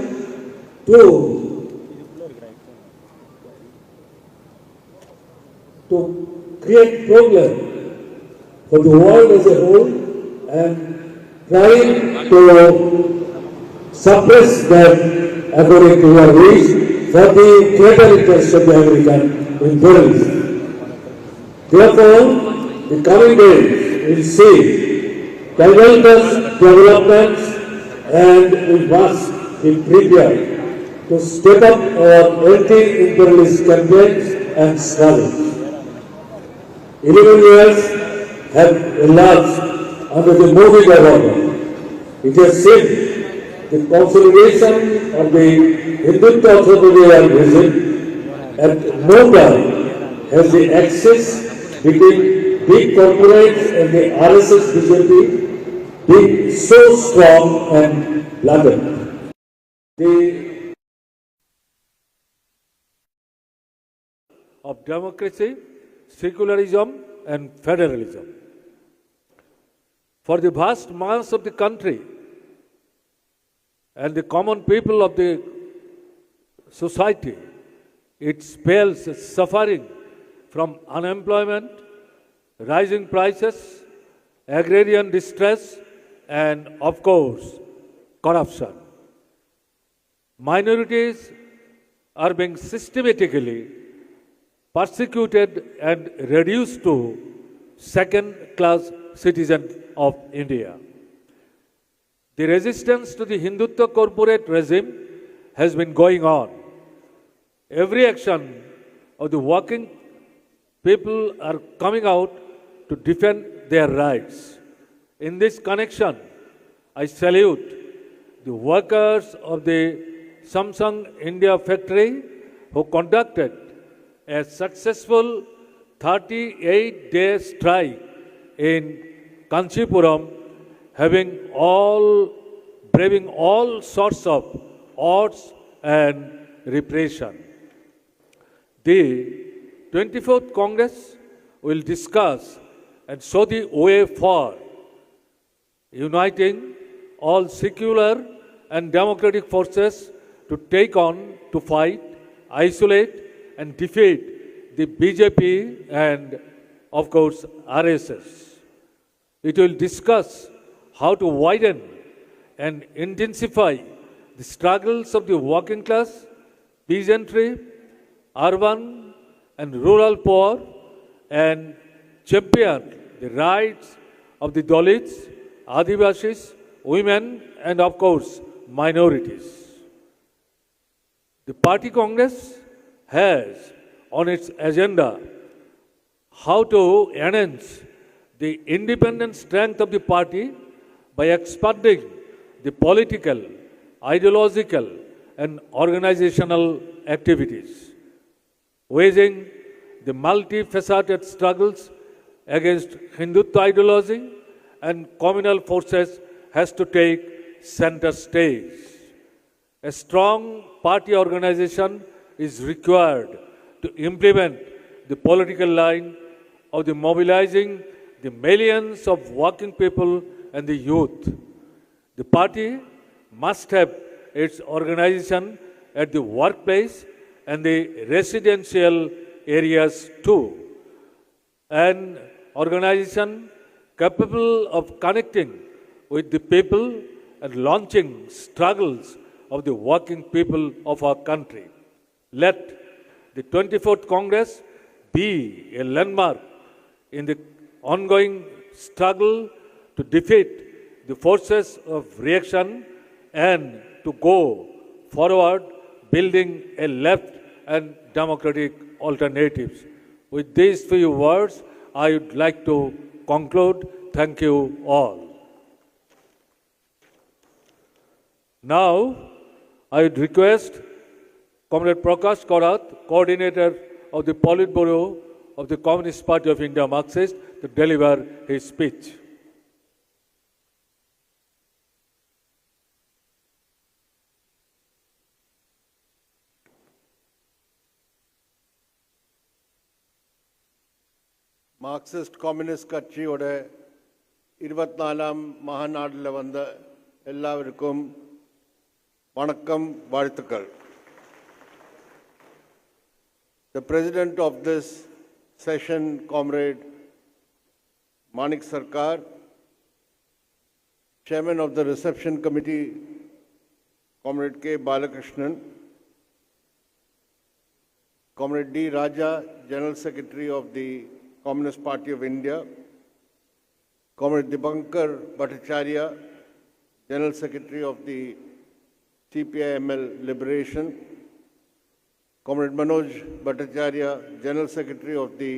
to create problem for the world as a whole and trying to suppress them according to your wish for the greater interest of the American imperialism. Therefore, the coming days will see tumultuous developments, and we must be prepared to step up our anti-imperialist campaigns and struggles. 11 years have elapsed under the moving order. It has seen the consolidation of the Hindutva authoritarian regime, and no time has the axis between big corporates and the RSS BJP been so strong and blatant. The of democracy, secularism and federalism. For the vast mass of the country and the common people of the society, it spells suffering from unemployment, rising prices, agrarian distress, and of course, corruption. Minorities are being systematically persecuted and reduced to second-class citizens of India. The resistance to the Hindutva corporate regime has been going on. Every action of the working people are coming out to defend their rights. In this connection, I salute the workers of the Samsung India factory who conducted a successful 38-day strike in Kanchipuram, braving all sorts of odds and repression. The 24th Congress will discuss and show the way for uniting all secular and democratic forces to fight, isolate, and defeat the BJP and, of course, RSS. It will discuss how to widen and intensify the struggles of the working class, peasantry, urban and rural poor, and champion the rights of the Dalits, Adivasis, women, and of course, minorities. The Party Congress has on its agenda how to enhance the independent strength of the party by expanding the political, ideological, and organizational activities, waging the multifaceted struggles against Hindutva ideology and communal forces has to take center stage. A strong party organization is required to implement the political line of the mobilizing the millions of working people and the youth. The party must have its organization at the workplace and the residential areas too. An organization capable of connecting with the people and launching struggles of the working people of our country. Let the 24th Congress be a landmark in the ongoing struggle to defeat the forces of reaction and to go forward building a left and democratic alternatives. With these few words, I would like to conclude. Thank you all. Now, I would request Comrade Prakash Korat, Coordinator of the Politburo of the Communist Party of India Marxist, to deliver his speech. Marxist communist கட்சியோட 24ஆம் மாநாட்டில் வந்த எல்லாருக்கும் வணக்கம், வாழ்த்துக்கள். The president of this session, Comrade Manik Sarkar, chairman of the reception committee, Comrade K. Balakrishnan, Comrade D. Raja, General Secretary of the Communist Party of India, Comrade Dipankar Bhattacharya, General Secretary of the CPI-ML Liberation, Comrade Manoj Bhattacharya, General Secretary of the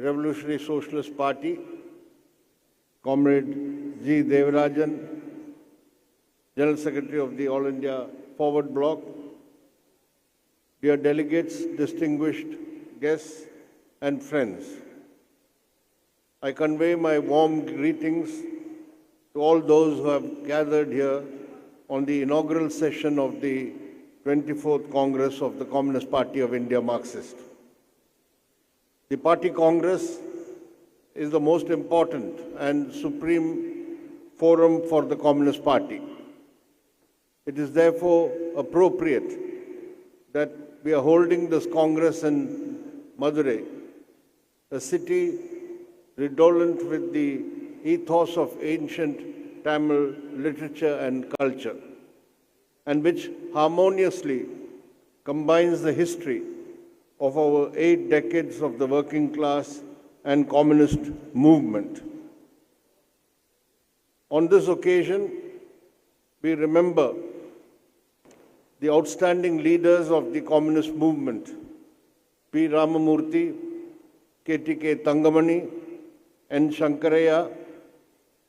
Revolutionary Socialist Party, Comrade G. Devarajan, General Secretary of the All India Forward Bloc, dear delegates, distinguished guests and friends. I convey my warm greetings to all those who have gathered here on the inaugural session of the 24th Congress of the Communist Party of India Marxist. The Party Congress is the most important and supreme forum for the Communist Party. It is therefore appropriate that we are holding this Congress in Madurai, a city redolent with the ethos of ancient Tamil literature and culture, and which harmoniously combines the history of over 8 decades of the working class and communist movement. On this occasion, we remember the outstanding leaders of the communist movement, P. Ramamurthy, K.T.K. Thangamani, N. Shankaraya,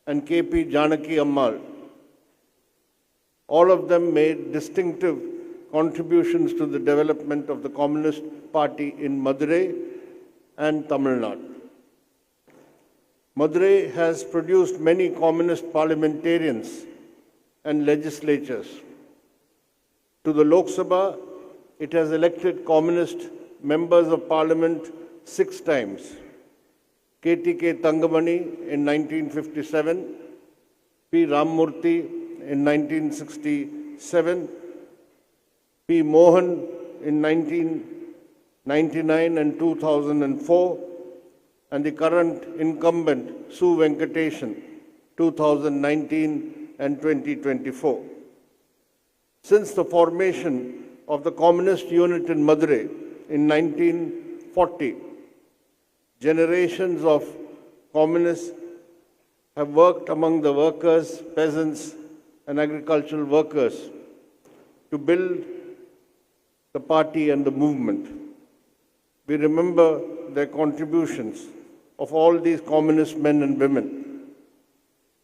and K.P. Janaki Ammal. All of them made distinctive contributions to the development of the Communist Party in Madurai and Tamil Nadu. Madurai has produced many communist parliamentarians and legislatures. To the Lok Sabha, it has elected communist members of parliament 6 times. K.T.K. Thangamani in 1957, P. Ramamurthy in 1967, P. Mohan in 1999 and 2004, and the current incumbent Su Venkateshan, 2019 and 2024. Since the formation of the communist unit in Madurai in 1940, generations of communists have worked among the workers, peasants, and agricultural workers to build the party and the movement. We remember their contributions of all these communist men and women.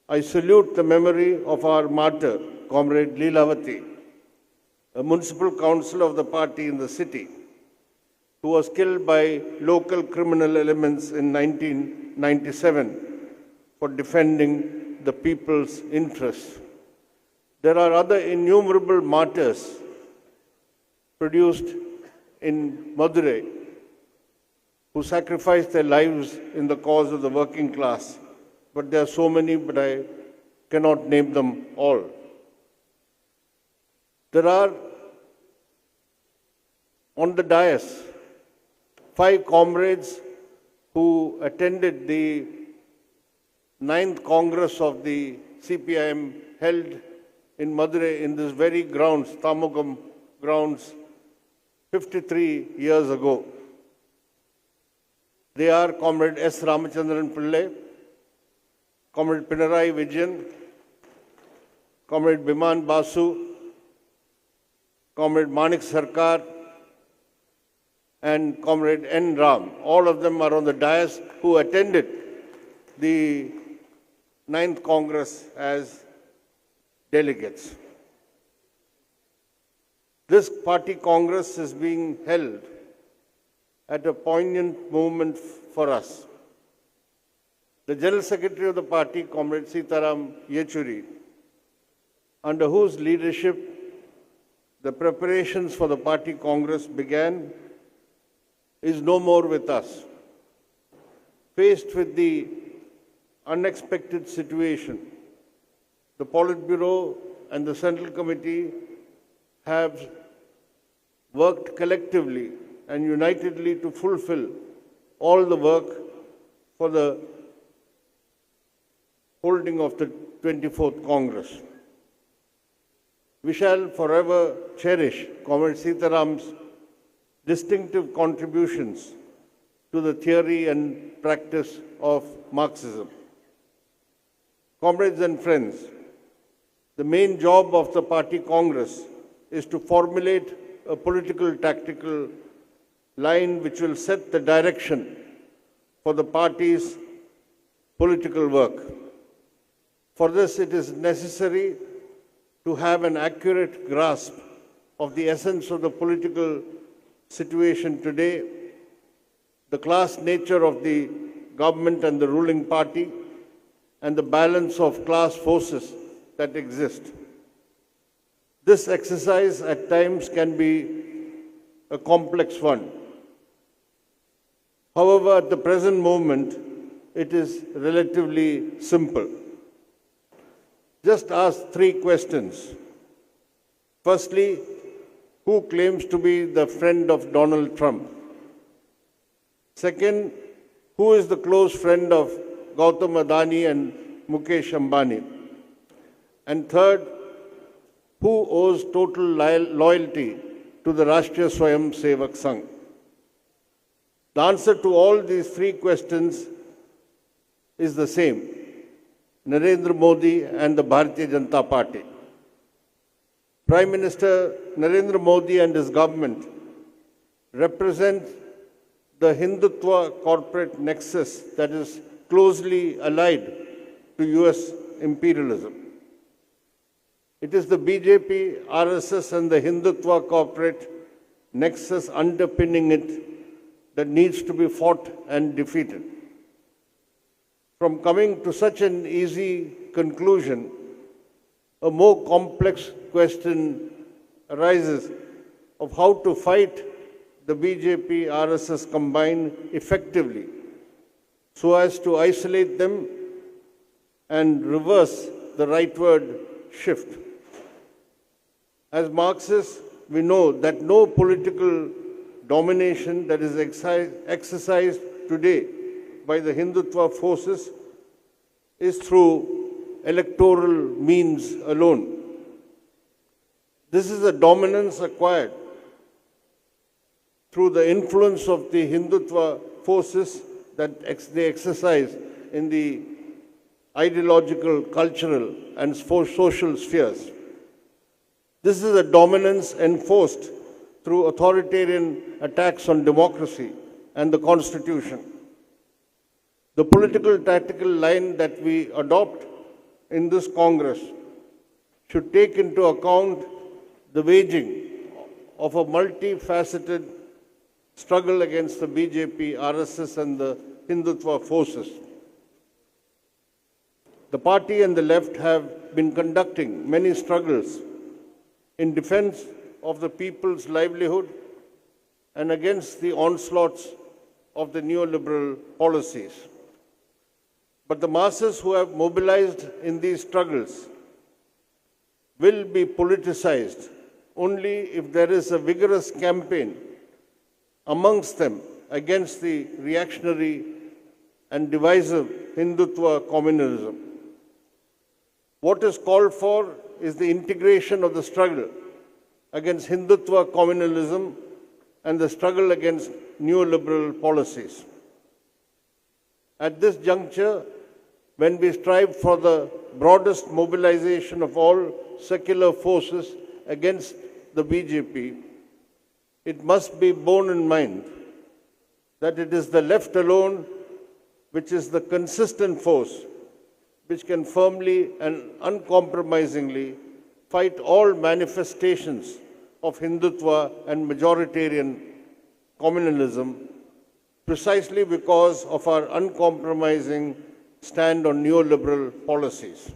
I salute the memory of our martyr, Comrade Leelavati, a municipal councillor of the party in the city, who was killed by local criminal elements in 1997 for defending the people's interests. There are other innumerable martyrs produced in Madurai who sacrificed their lives in the cause of the working class. But there are so many, but I cannot name them all. There are on the dais 5 comrades who attended the 9th Congress of the CPIM held in Madurai in this very grounds, Tamugam grounds, 53 years ago. They are Comrade S. Ramachandran Pillai, Comrade Pinarayi Vijayan, Comrade Biman Basu, Comrade Manik Sarkar, and Comrade N. Ram. All of them are on the dais who attended the 9th Congress as delegates. This party Congress is being held at a poignant moment for us. The General Secretary of the party, Comrade Sitaram Yechuri, under whose leadership the preparations for the party Congress began, is no more with us. Faced with the unexpected situation, the Politburo and the Central Committee have worked collectively and unitedly to fulfill all the work for the holding of the 24th Congress. We shall forever cherish Comrade Sitaram's distinctive contributions to the theory and practice of Marxism. Comrades and friends, the main job of the party Congress is to formulate a political tactical line which will set the direction for the party's political work. For this, it is necessary to have an accurate grasp of the essence of the political situation today, the class nature of the government and the ruling party, and the balance of class forces that exist. This exercise at times can be a complex one. However, at the present moment, it is relatively simple. Just ask 3 questions. Firstly, who claims to be the friend of Donald Trump? Second, who is the close friend of Gautam Adani and Mukesh Ambani? And third, who owes total loyalty to the Rashtriya Swayam Sevak Sangh? The answer to all these 3 questions is the same: Narendra Modi and the Bharatiya Janata Party. Prime Minister Narendra Modi and his government represent the Hindutva corporate nexus that is closely allied to US imperialism. It is the BJP, RSS and the Hindutva corporate nexus underpinning it that needs to be fought and defeated. From coming to such an easy conclusion, a more complex question arises of how to fight the BJP, RSS combined effectively so as to isolate them and reverse the rightward shift. As Marxists, we know that no political domination that is exercised today by the Hindutva forces is through electoral means alone. This is a dominance acquired through the influence of the Hindutva forces that they exercise in the ideological, cultural, and social spheres. This is a dominance enforced through authoritarian attacks on democracy and the Constitution. The political tactical line that we adopt in this Congress should take into account the waging of a multifaceted struggle against the BJP, RSS and the Hindutva forces. The party and the left have been conducting many struggles in defense of the people's livelihood and against the onslaughts of the neoliberal policies. But the masses who have mobilized in these struggles will be politicized only if there is a vigorous campaign amongst them against the reactionary and divisive Hindutva communalism. What is called for is the integration of the struggle against Hindutva communalism and the struggle against neoliberal policies. At this juncture, when we strive for the broadest mobilization of all secular forces against the BJP, it must be borne in mind that it is the left alone which is the consistent force which can firmly and uncompromisingly fight all manifestations of Hindutva and majoritarian communalism precisely because of our uncompromising stand on neoliberal policies.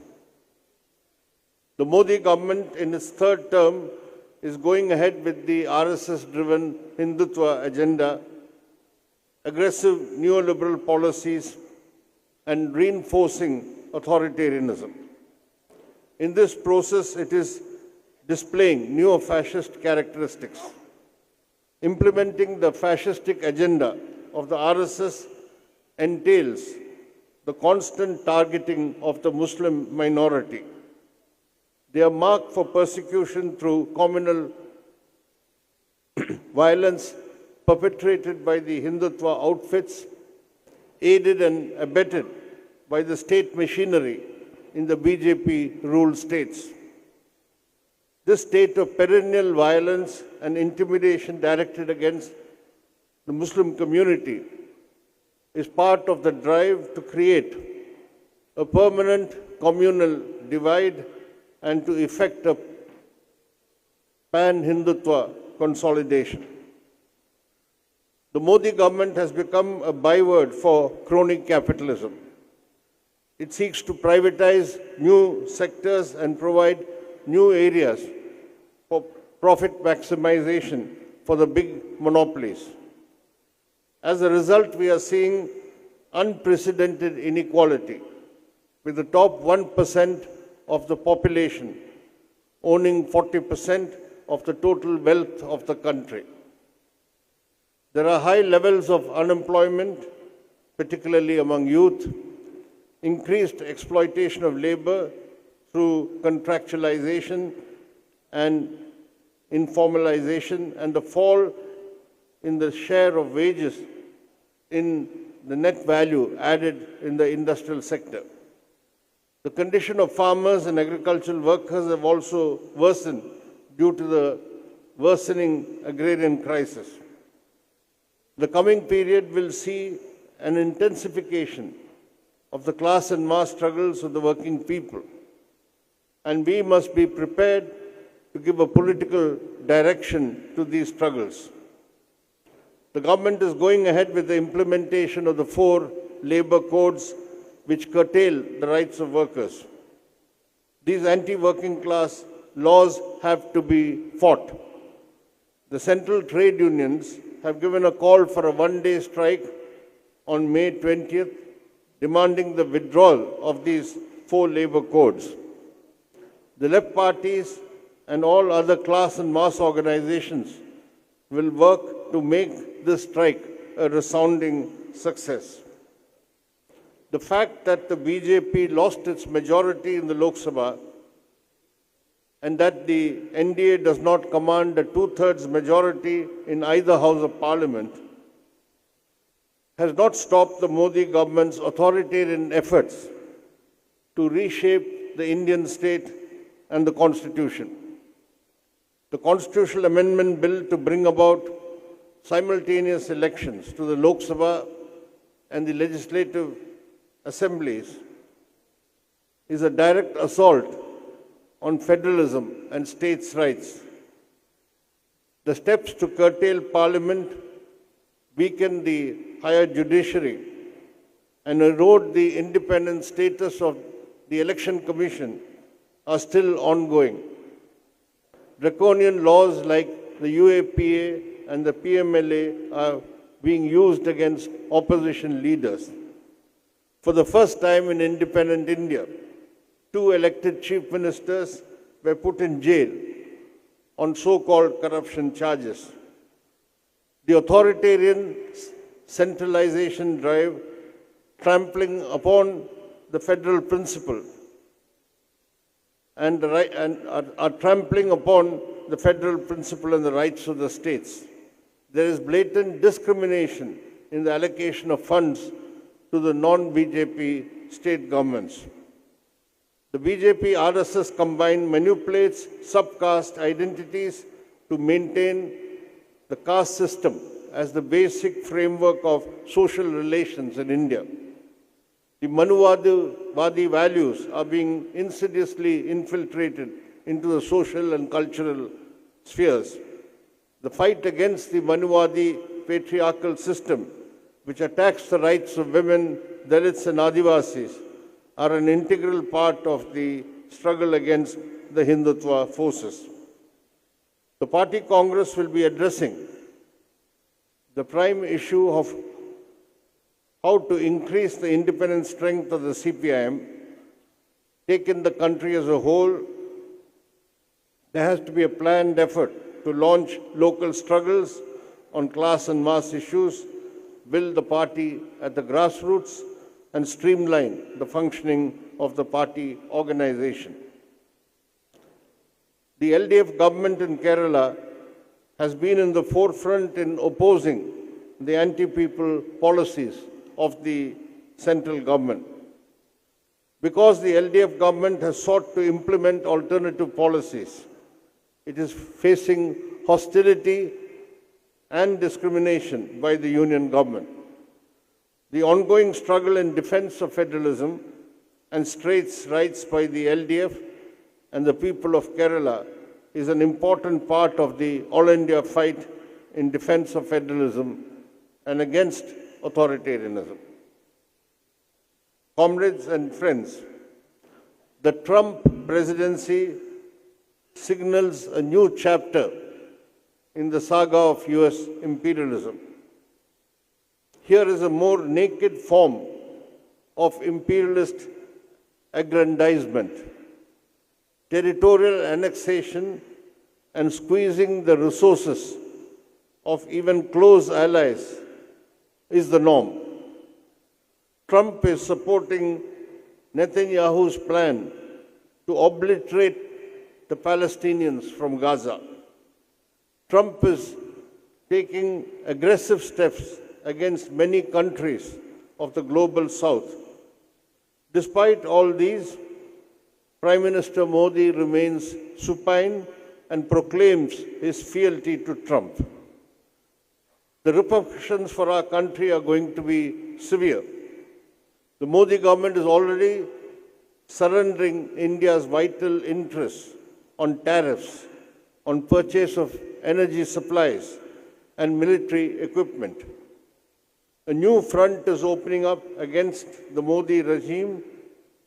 The Modi government in its third term is going ahead with the RSS-driven Hindutva agenda, aggressive neoliberal policies, and reinforcing authoritarianism. In this process, it is displaying neo-fascist characteristics. Implementing the fascistic agenda of the RSS entails the constant targeting of the Muslim minority. They are marked for persecution through communal violence perpetrated by the Hindutva outfits, aided and abetted by the state machinery in the BJP-ruled states. This state of perennial violence and intimidation directed against the Muslim community is part of the drive to create a permanent communal divide and to effect a pan-Hindutva consolidation. The Modi government has become a byword for crony capitalism. It seeks to privatize new sectors and provide new areas for profit maximization for the big monopolies. As a result, we are seeing unprecedented inequality, with the top 1% of the population owning 40% of the total wealth of the country. There are high levels of unemployment, particularly among youth, increased exploitation of labor through contractualization and informalization, and the fall in the share of wages in the net value added in the industrial sector. The condition of farmers and agricultural workers have also worsened due to the worsening agrarian crisis. The coming period will see an intensification of the class and mass struggles of the working people, and we must be prepared to give a political direction to these struggles. The government is going ahead with the implementation of the 4 labor codes which curtail the rights of workers. These anti-working class laws have to be fought. The central trade unions have given a call for a one-day strike on May 20th, demanding the withdrawal of these 4 labor codes. The left parties and all other class and mass organizations will work to make this strike a resounding success. The fact that the BJP lost its majority in the Lok Sabha and that the NDA does not command a 2/3 majority in either House of Parliament has not stopped the Modi government's authoritarian efforts to reshape the Indian state and the Constitution. The Constitutional Amendment Bill to bring about simultaneous elections to the Lok Sabha and the legislative assemblies is a direct assault on federalism and states' rights. The steps to curtail Parliament, weaken the higher judiciary, and erode the independent status of the Election Commission are still ongoing. Draconian laws like the UAPA and the PMLA are being used against opposition leaders. For the first time in independent India, 2 elected chief ministers were put in jail on so-called corruption charges. The authoritarian centralization drive trampling upon the federal principle and are trampling upon the federal principle and the rights of the states. There is blatant discrimination in the allocation of funds to the non-BJP state governments. The BJP RSS combine manipulates sub-caste identities to maintain the caste system as the basic framework of social relations in India. The Manuvadi values are being insidiously infiltrated into the social and cultural spheres. The fight against the Manuvadi patriarchal system, which attacks the rights of women, Dalits and Adivasis, are an integral part of the struggle against the Hindutva forces. The party Congress will be addressing the prime issue of how to increase the independent strength of the CPIM. Taken the country as a whole, there has to be a planned effort to launch local struggles on class and mass issues, build the party at the grassroots, and streamline the functioning of the party organization. The LDF government in Kerala has been in the forefront in opposing the anti-people policies of the central government. Because the LDF government has sought to implement alternative policies, it is facing hostility and discrimination by the union government. The ongoing struggle in defense of federalism and states' rights by the LDF and the people of Kerala is an important part of the All India fight in defense of federalism and against authoritarianism. Comrades and friends, the Trump presidency signals a new chapter in the saga of US imperialism. Here is a more naked form of imperialist aggrandizement, territorial annexation, and squeezing the resources of even close allies is the norm. Trump is supporting Netanyahu's plan to obliterate the Palestinians from Gaza. Trump is taking aggressive steps against many countries of the global south. Despite all these, Prime Minister Modi remains supine and proclaims his fealty to Trump. The repercussions for our country are going to be severe. The Modi government is already surrendering India's vital interests on tariffs, on purchase of energy supplies and military equipment. A new front is opening up against the Modi regime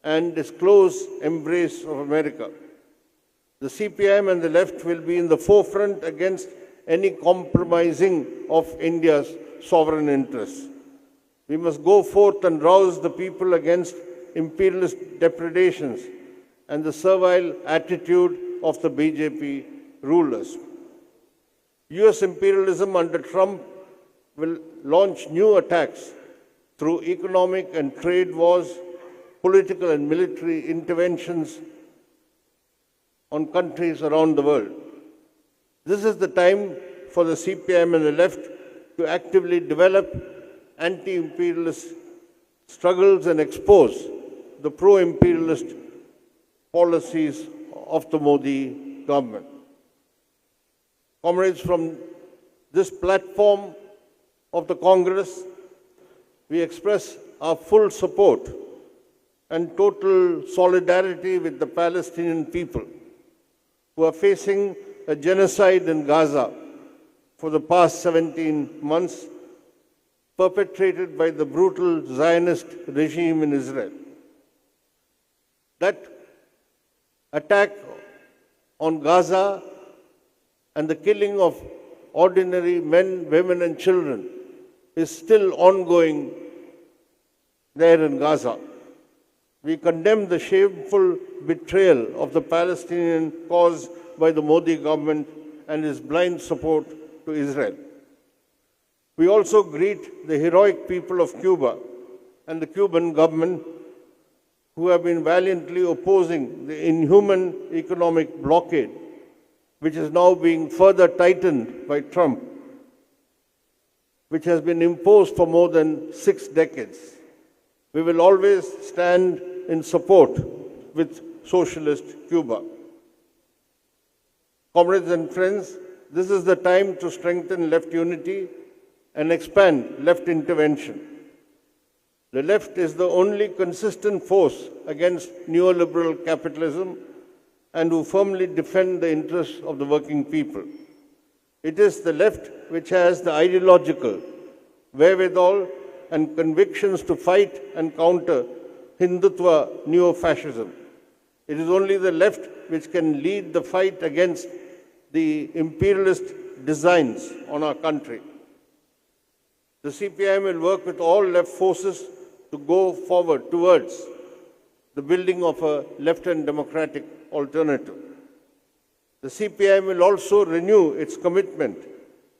and its close embrace of America. The CPIM and the left will be in the forefront against any compromising of India's sovereign interests. We must go forth and rouse the people against imperialist depredations and the servile attitude of the BJP rulers. US imperialism under Trump will launch new attacks through economic and trade wars, political and military interventions on countries around the world. This is the time for the CPIM and the left to actively develop anti-imperialist struggles and expose the pro-imperialist policies of the Modi government. Comrades, from this platform of the Congress, we express our full support and total solidarity with the Palestinian people who are facing a genocide in Gaza for the past 17 months, perpetrated by the brutal Zionist regime in Israel. That attack on Gaza and the killing of ordinary men, women, and children is still ongoing there in Gaza. We condemn the shameful betrayal of the Palestinian cause by the Modi government and its blind support to Israel. We also greet the heroic people of Cuba and the Cuban government who have been valiantly opposing the inhuman economic blockade, which is now being further tightened by Trump, which has been imposed for more than 6 decades. We will always stand in support with socialist Cuba. Comrades and friends, this is the time to strengthen left unity and expand left intervention. The left is the only consistent force against neoliberal capitalism and who firmly defend the interests of the working people. It is the left which has the ideological wherewithal and convictions to fight and counter Hindutva neo-fascism. It is only the left which can lead the fight against the imperialist designs on our country. The CPIM will work with all left forces to go forward towards the building of a left and democratic alternative. The CPIM will also renew its commitment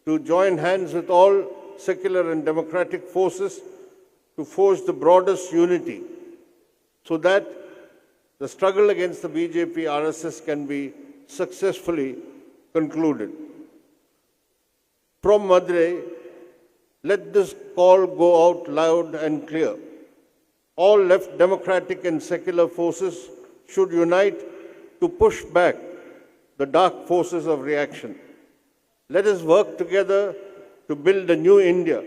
to join hands with all secular and democratic forces to forge the broadest unity so that the struggle against the BJP RSS can be successfully concluded. From Madurai, let this call go out loud and clear. All left democratic and secular forces should unite to push back the dark forces of reaction. Let us work together to build a new India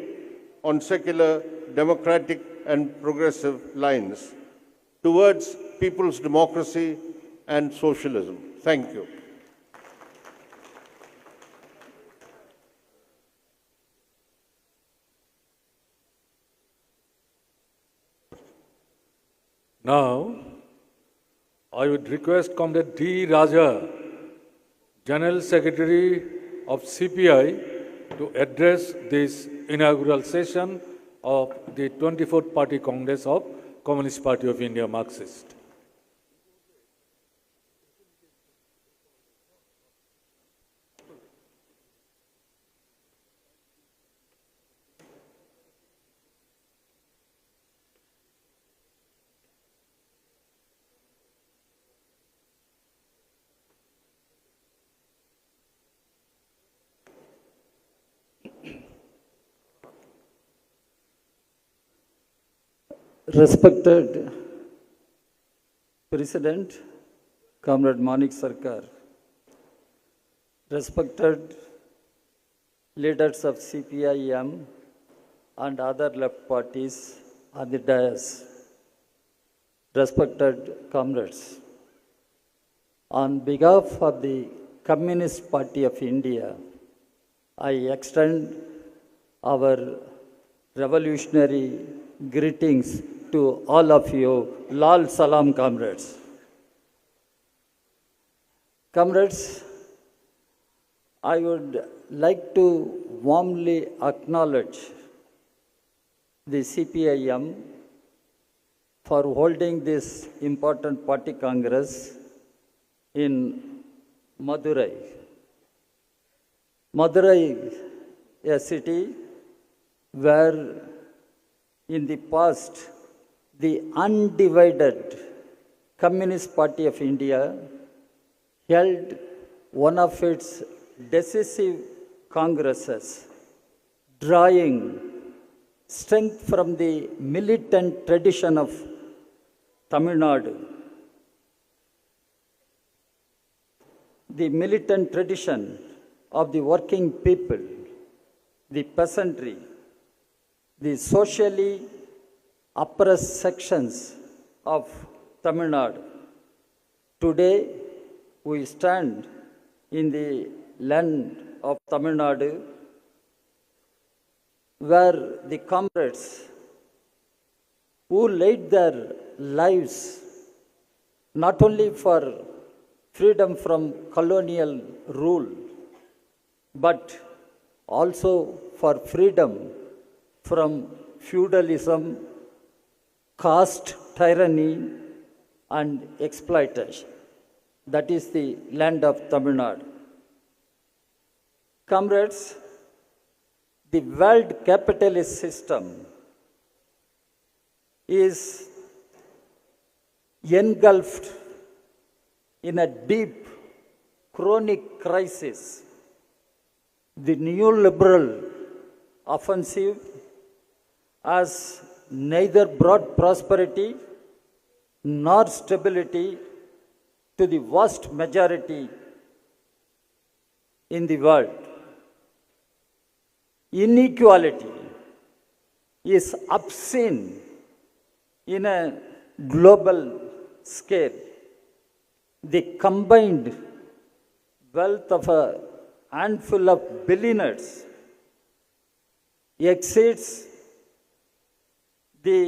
on secular, democratic and progressive lines towards people's democracy and socialism. Thank you. Now, I would request Comrade D. Raja, General Secretary of CPI, to address this inaugural session of the 24th Party Congress of Communist Party of India, Marxist. Respected President, Comrade Manik Sarkar, respected leaders of CPIM and other left parties on the dais, respected comrades, on behalf of the Communist Party of India, I extend our revolutionary greetings to all of you. Lal Salam, comrades. Comrades, I would like to warmly acknowledge the CPIM for holding this important party congress in Madurai. Madurai, a city where in the past the undivided Communist Party of India held one of its decisive congresses, drawing strength from the militant tradition of Tamil Nadu. The militant tradition of the working people, the peasantry, the socially oppressed sections of Tamil Nadu. Today, we stand in the land of Tamil Nadu, where the comrades who laid their lives not only for freedom from colonial rule, but also for freedom from feudalism, caste tyranny, and exploitation. That is the land of Tamil Nadu. Comrades, the world capitalist system is engulfed in a deep, chronic crisis. The neoliberal offensive has neither brought prosperity nor stability to the vast majority in the world. Inequality is obscene in a global scale. The combined wealth of a handful of billionaires exceeds the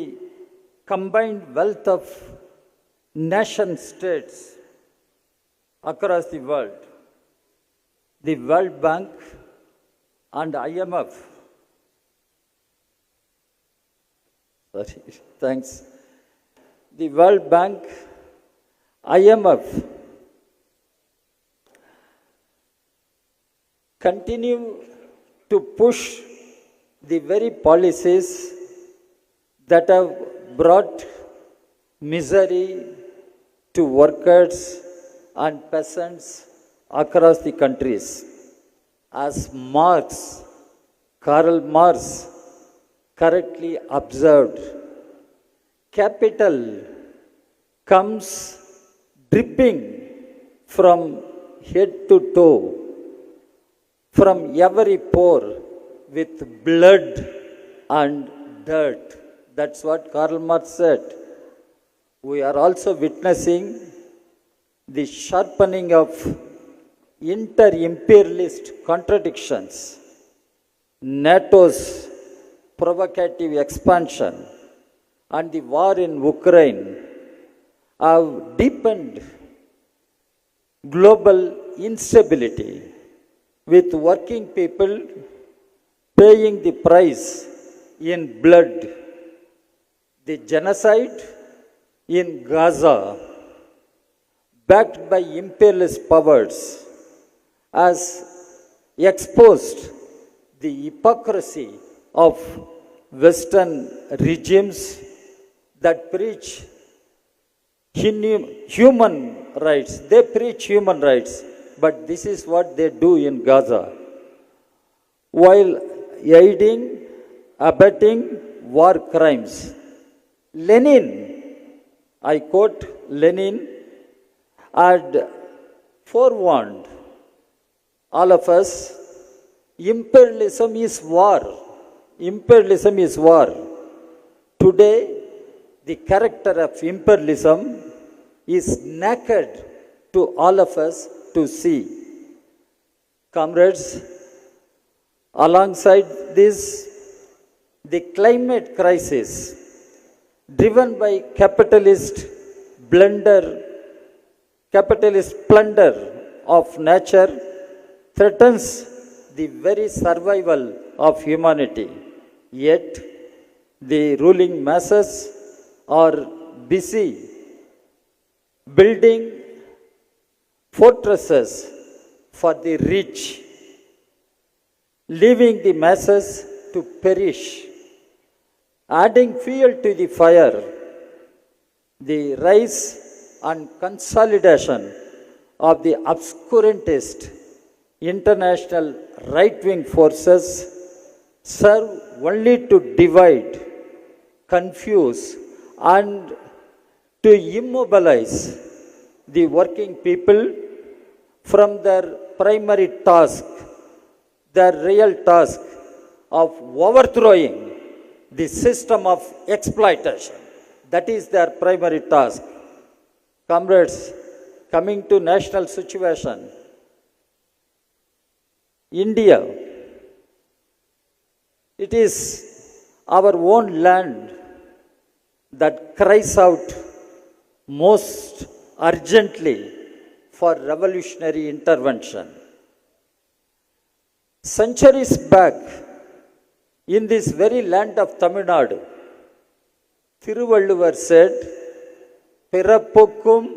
combined wealth of nation states across the world. The World Bank and IMF, the World Bank, IMF continue to push the very policies that have brought misery to workers and peasants across the countries. As Karl Marx correctly observed, capital comes dripping from head to toe, from every pore with blood and dirt. That's what Karl Marx said. We are also witnessing the sharpening of inter-imperialist contradictions. NATO's provocative expansion and the war in Ukraine have deepened global instability, with working people paying the price in blood. The genocide in Gaza, backed by imperialist powers, has exposed the hypocrisy of Western regimes that preach human rights. They preach human rights, but this is what they do in Gaza, while aiding, abetting war crimes. Lenin, I quote Lenin, had forewarned all of us, imperialism is war. Imperialism is war. Today, the character of imperialism is naked to all of us to see. Comrades, alongside this, the climate crisis, driven by capitalist plunder of nature, threatens the very survival of humanity. Yet, the ruling masses are busy building fortresses for the rich, leaving the masses to perish. Adding fuel to the fire, the rise and consolidation of the obscurantist international right-wing forces serve only to divide, confuse, and to immobilize the working people from their primary task, their real task of overthrowing the system of exploitation. That is their primary task. Comrades, coming to national situation, India, it is our own land that cries out most urgently for revolutionary intervention. Centuries back, in this very land of Tamil Nadu, Thiruvalluvar said, பிறப்புக்கும்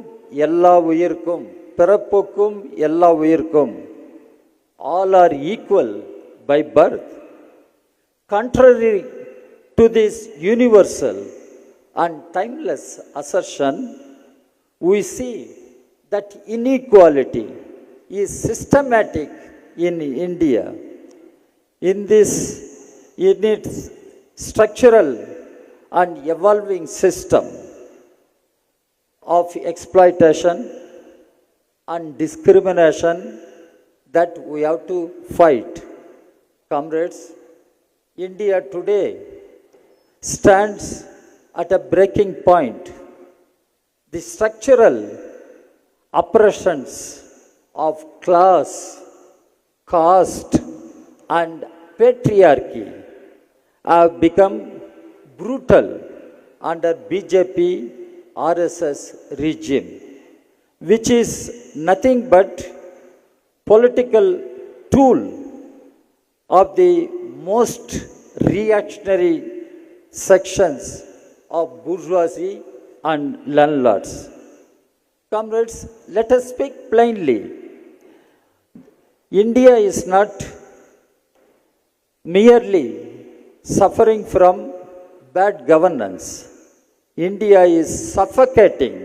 எல்லா உயிர்க்கும் பிறப்புக்கும் எல்லா உயிர்க்கும் all are equal by birth. Contrary to this universal and timeless assertion, we see that inequality is systematic in India. In its structural and evolving system of exploitation and discrimination that we have to fight. Comrades, India today stands at a breaking point. The structural oppressions of class, caste, and patriarchy have become brutal under BJP RSS regime, which is nothing but political tool of the most reactionary sections of bourgeoisie and landlords. Comrades, let us speak plainly. India is not merely suffering from bad governance. India is suffocating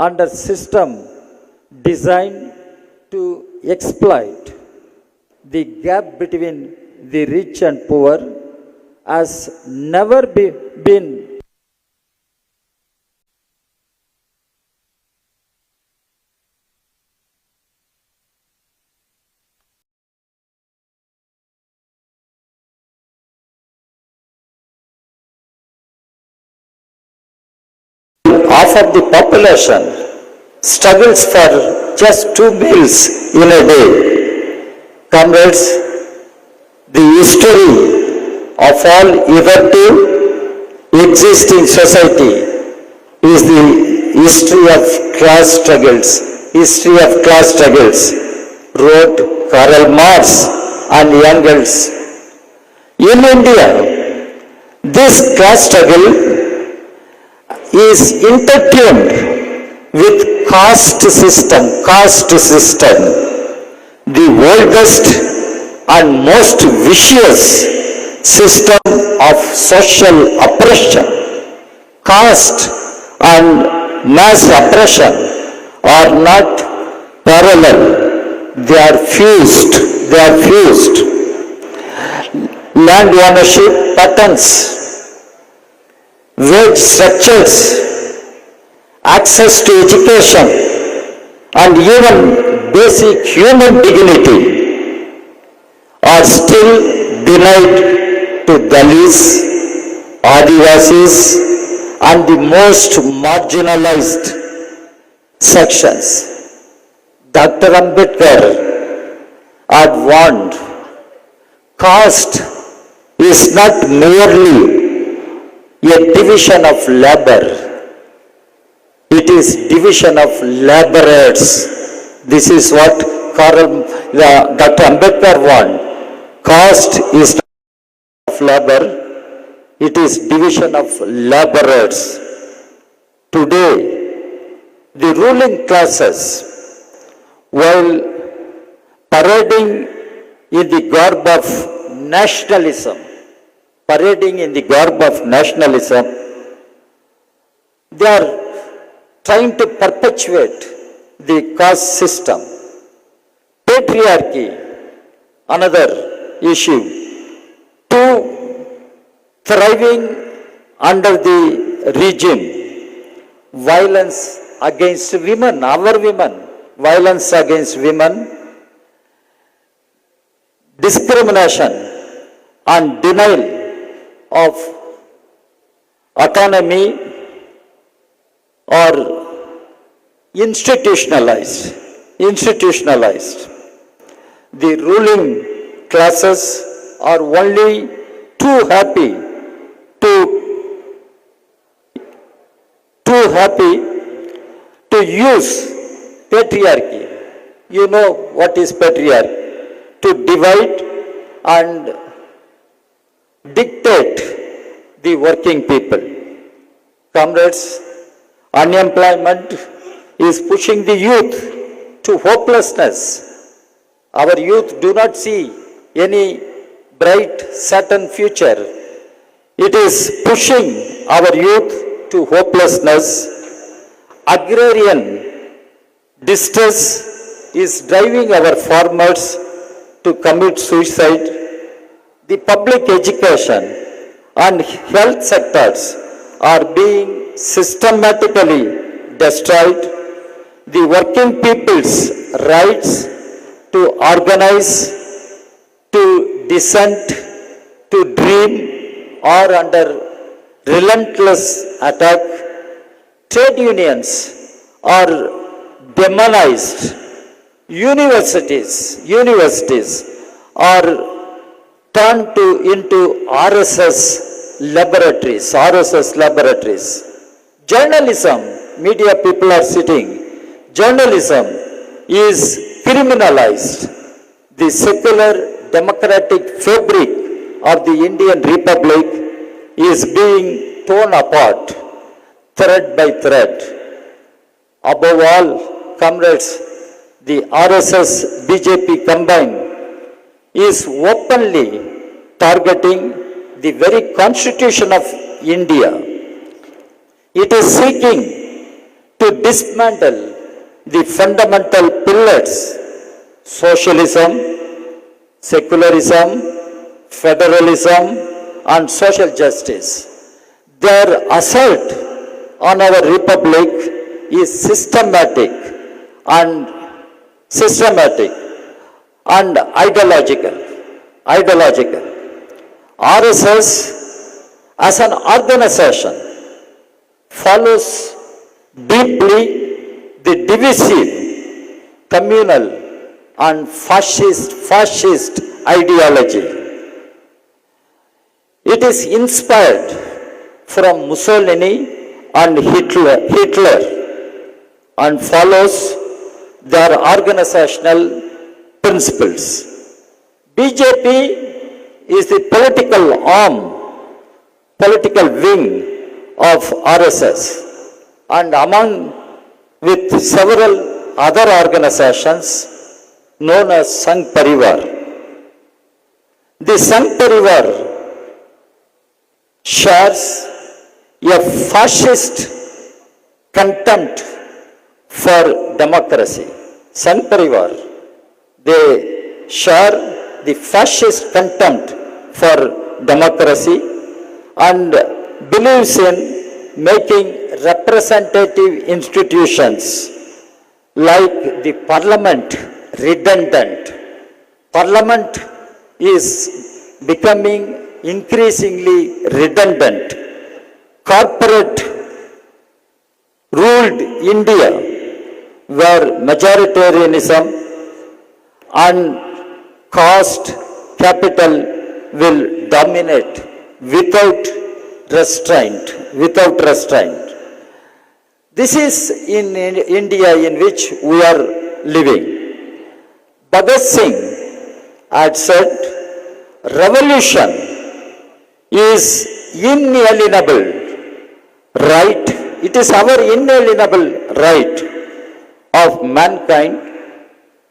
under system designed to exploit. The gap between the rich and poor has never been half of the population struggles for just 2 meals in a day. Comrades, the history of all hitherto existing society is the history of class struggles. History of class struggles, wrote Karl Marx and Engels. In India, this class struggle is intertwined with caste system, the oldest and most vicious system of social oppression. Caste and mass oppression are not parallel, they are fused. Land ownership patterns, wage structures, access to education, and even basic human dignity are still denied to Dalits, Adivasis, and the most marginalized sections. Dr. Ambedkar had warned, caste is not merely a division of labor. It is division of laborers. This is what Dr. Ambedkar warned. Caste is not of labor. It is division of laborers. Today, the ruling classes, while parading in the garb of nationalism, they are trying to perpetuate the caste system. Patriarchy, another issue. Two, thriving under the regime. Violence against women, our women. Violence against women. Discrimination and denial of autonomy or institutionalized. The ruling classes are only too happy to use patriarchy. You know what is patriarchy? To divide and dictate the working people. Comrades, Unemployment is pushing the youth to hopelessness. Our youth do not see any bright, certain future. It is pushing our youth to hopelessness. Agrarian distress is driving our farmers to commit suicide. The public education and health sectors are being systematically destroyed. The working people's rights to organize, to dissent, to dream are under relentless attack. Trade unions are demonized. Universities are turned into RSS laboratories. Journalism, media people are sitting. Journalism is criminalized. The secular democratic fabric of the Indian Republic is being torn apart, thread by thread. Above all, comrades, the RSS BJP combined is openly targeting the very constitution of India. It is seeking to dismantle the fundamental pillars: socialism, secularism, federalism, and social justice. Their assault on our republic is systematic and ideological. RSS as an organization follows deeply the divisive, communal, and fascist ideology. It is inspired from Mussolini and Hitler and follows their organizational principles. BJP is the political wing of RSS, and among with several other organizations known as Sangh Parivar. The Sangh Parivar shares a fascist contempt for democracy. Sangh Parivar, they share the fascist contempt for democracy and believes in making representative institutions like the parliament redundant. Parliament is becoming increasingly redundant. Corporate ruled India, where majoritarianism and caste capital will dominate without restraint. This is in India in which we are living. Bhagat Singh had said, revolution is inalienable right. It is our inalienable right of mankind.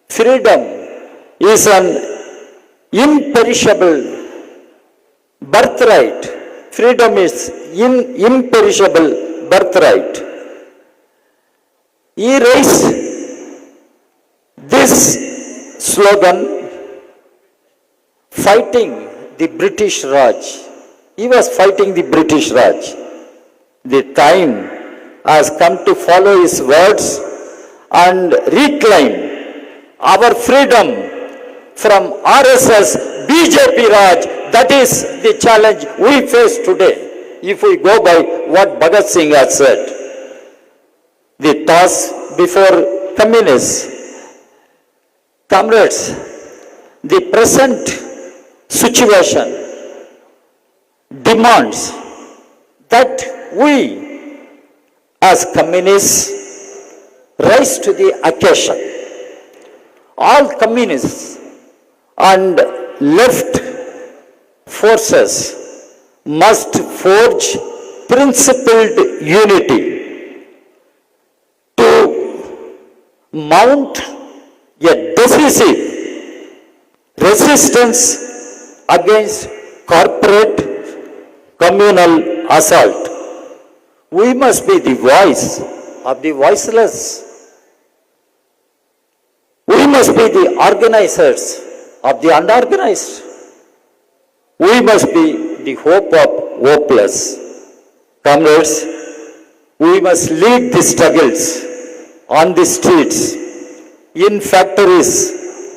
Freedom is an imperishable birthright. Freedom is imperishable birthright. He raised this slogan fighting the British Raj. He was fighting the British Raj. The time has come to follow his words and reclaim our freedom from RSS BJP Raj. That is the challenge we face today, if we go by what Bhagat Singh has said. The task before communists. Comrades, the present situation demands that we as communists rise to the occasion. All communists and left forces must forge principled unity mount a decisive resistance against corporate communal assault. We must be the voice of the voiceless. We must be the organizers of the unorganized. We must be the hope of hopeless. Comrades, we must lead the struggles on the streets, in factories,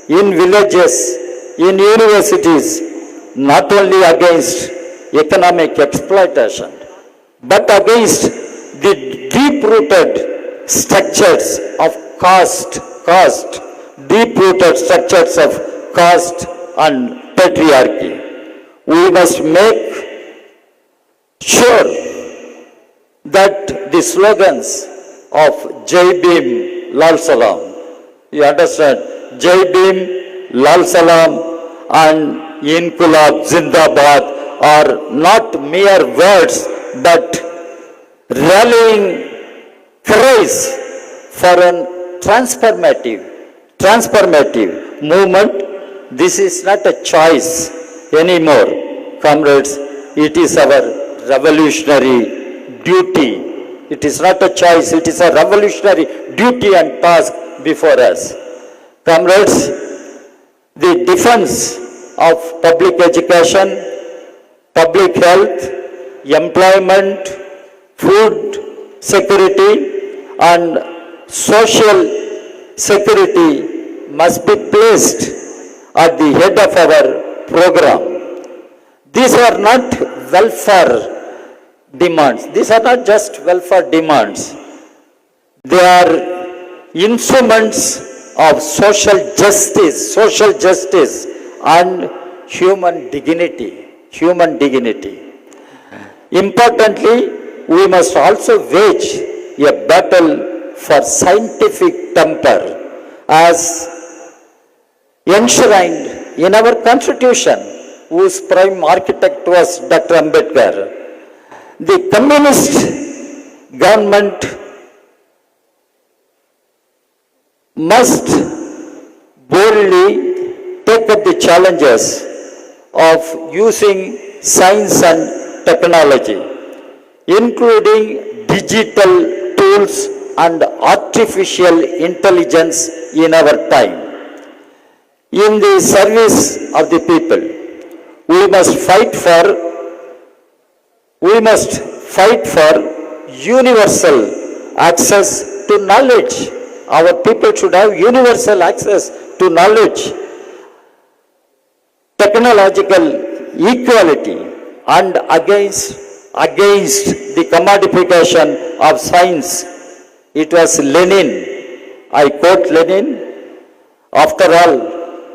in villages, in universities, not only against economic exploitation, but against the deep-rooted structures of caste, deep-rooted structures of caste and patriarchy. We must make sure that the slogans of Jai Bhim, Lal Salam, you understand, Jai Bhim, Lal Salam and Inqulab Zindabad are not mere words but rallying cries for a transformative movement. This is not a choice anymore, comrades. It is our revolutionary duty. It is not a choice, it is a revolutionary duty and task before us. Comrades, the defense of public education, public health, employment, food security and social security must be placed at the head of our program. These are not welfare demands. These are not just welfare demands. They are instruments of social justice and human dignity. Importantly, we must also wage a battle for scientific temper as enshrined in our constitution, whose prime architect was Dr. Ambedkar. The communist government must boldly take up the challenges of using science and technology, including digital tools and artificial intelligence in our time, in the service of the people. We must fight for universal access to knowledge. Our people should have universal access to knowledge, technological equality, and against the commodification of science. It was Lenin, I quote Lenin, after all,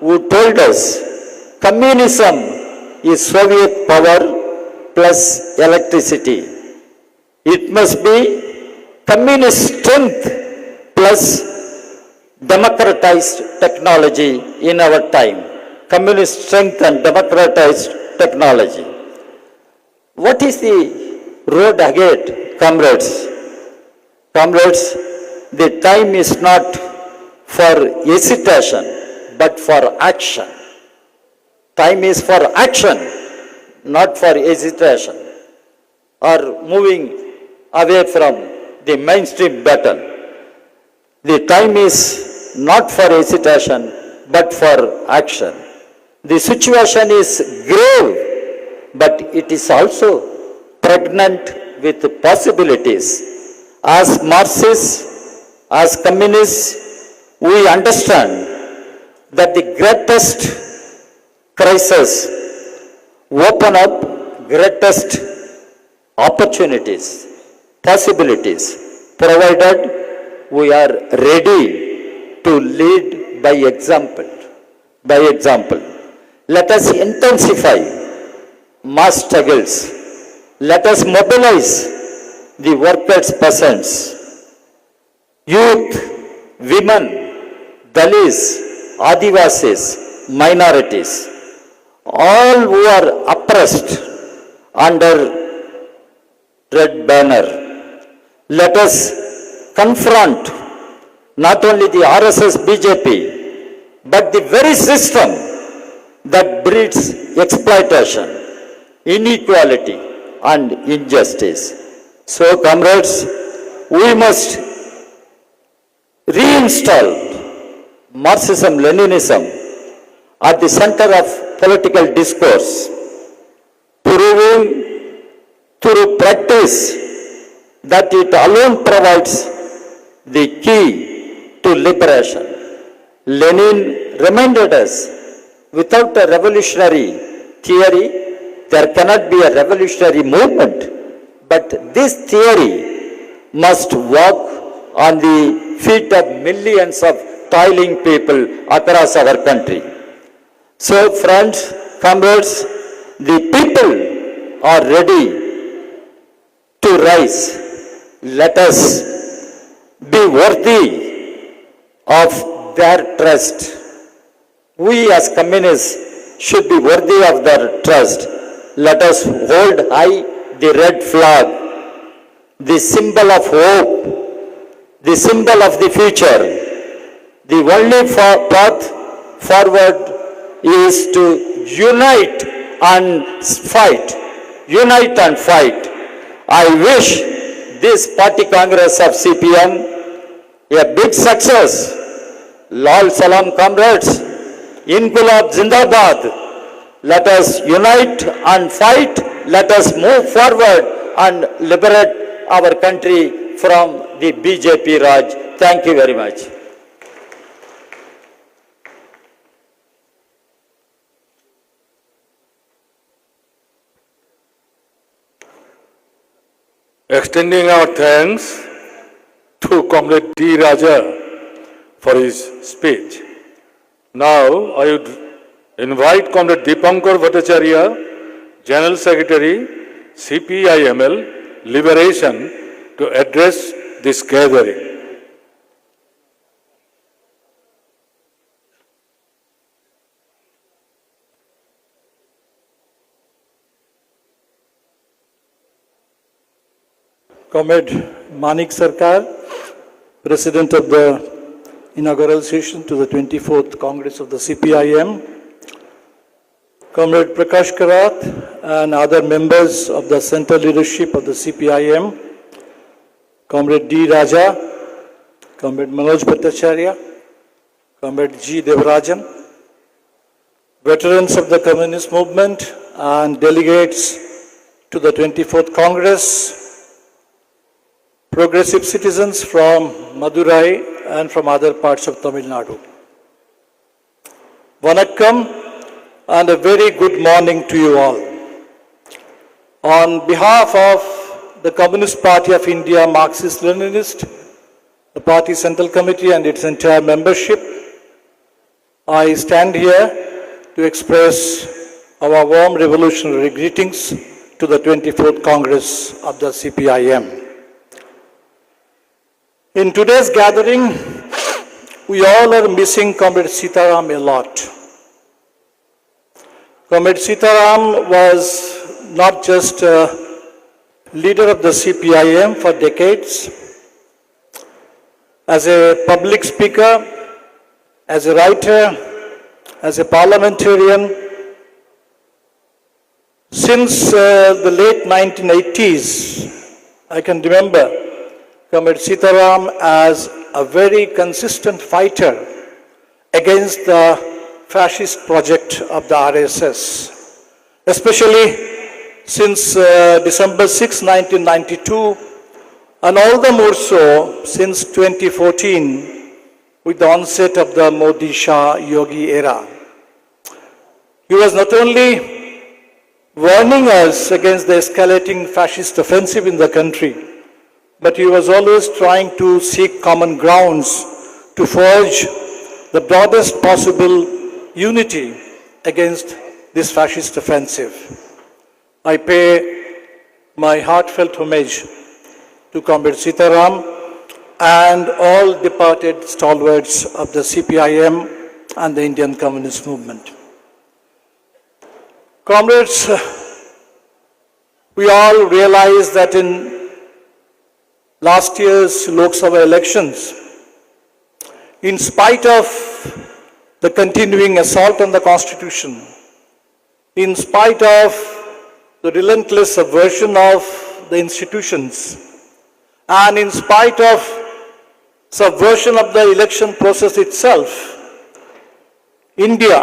who told us communism is Soviet power plus electricity. It must be communist strength plus democratized technology in our time. Communist strength and democratized technology. What is the road ahead, comrades? Comrades, the time is not for hesitation, but for action. Time is for action, not for hesitation or moving away from the mainstream battle. The time is not for hesitation, but for action. The situation is grave, but it is also pregnant with possibilities. As Marxists, as communists, we understand that the greatest crisis open up greatest opportunities, possibilities, provided we are ready to lead by example. Let us intensify mass struggles. Let us mobilize the workers' peasants, youth, women, Dalits, Adivasis, minorities, all who are oppressed under red banner. Let us confront not only the RSS BJP, but the very system that breeds exploitation, inequality and injustice. So, comrades, we must reinstall Marxism-Leninism at the center of political discourse, proving through practice that it alone provides the key to liberation. Lenin reminded us, without a revolutionary theory, there cannot be a revolutionary movement. But this theory must walk on the feet of millions of toiling people across our country. So, friends, comrades, the people are ready to rise. Let us be worthy of their trust. We as communists should be worthy of their trust. Let us hold high the red flag, the symbol of hope, the symbol of the future. The only path forward is to unite and fight. Unite and fight. I wish this party congress of CPM a big success. Lal Salam, comrades. Inqilab Zindabad. Let us unite and fight. Let us move forward and liberate our country from the BJP Raj. Thank you very much. Extending our thanks to Comrade D. Raja for his speech. Now, I would invite Comrade Dipankar Bhattacharya, General Secretary, CPIML, Liberation, to address this gathering. Comrade Manik Sarkar, President of the Inaugural Session to the 24th Congress of the CPIM, Comrade Prakash Karat and other members of the Central Leadership of the CPIM, Comrade D. Raja, Comrade Manoj Bhattacharya, Comrade G. Devarajan, veterans of the Communist Movement and delegates to the 24th Congress, progressive citizens from Madurai and from other parts of Tamil Nadu. Vanakkam and a very good morning to you all. On behalf of the Communist Party of India, Marxist-Leninist, the party Central Committee and its entire membership, I stand here to express our warm revolutionary greetings to the 24th Congress of the CPIM. In today's gathering, we all are missing Comrade Sitaram a lot. Comrade Sitaram was not just a leader of the CPIM for decades. As a public speaker, as a writer, as a parliamentarian, since the late 1980s, I can remember Comrade Sitaram as a very consistent fighter against the fascist project of the RSS, especially since December 6, 1992, and all the more so since 2014 with the onset of the Modi-Shah Yogi era. He was not only warning us against the escalating fascist offensive in the country, but he was always trying to seek common grounds to forge the broadest possible unity against this fascist offensive. I pay my heartfelt homage to Comrade Sitaram and all departed stalwarts of the CPIM and the Indian Communist Movement. Comrades, we all realize that in last year's Lok Sabha elections, in spite of the continuing assault on the Constitution, in spite of the relentless subversion of the institutions, and in spite of subversion of the election process itself, India,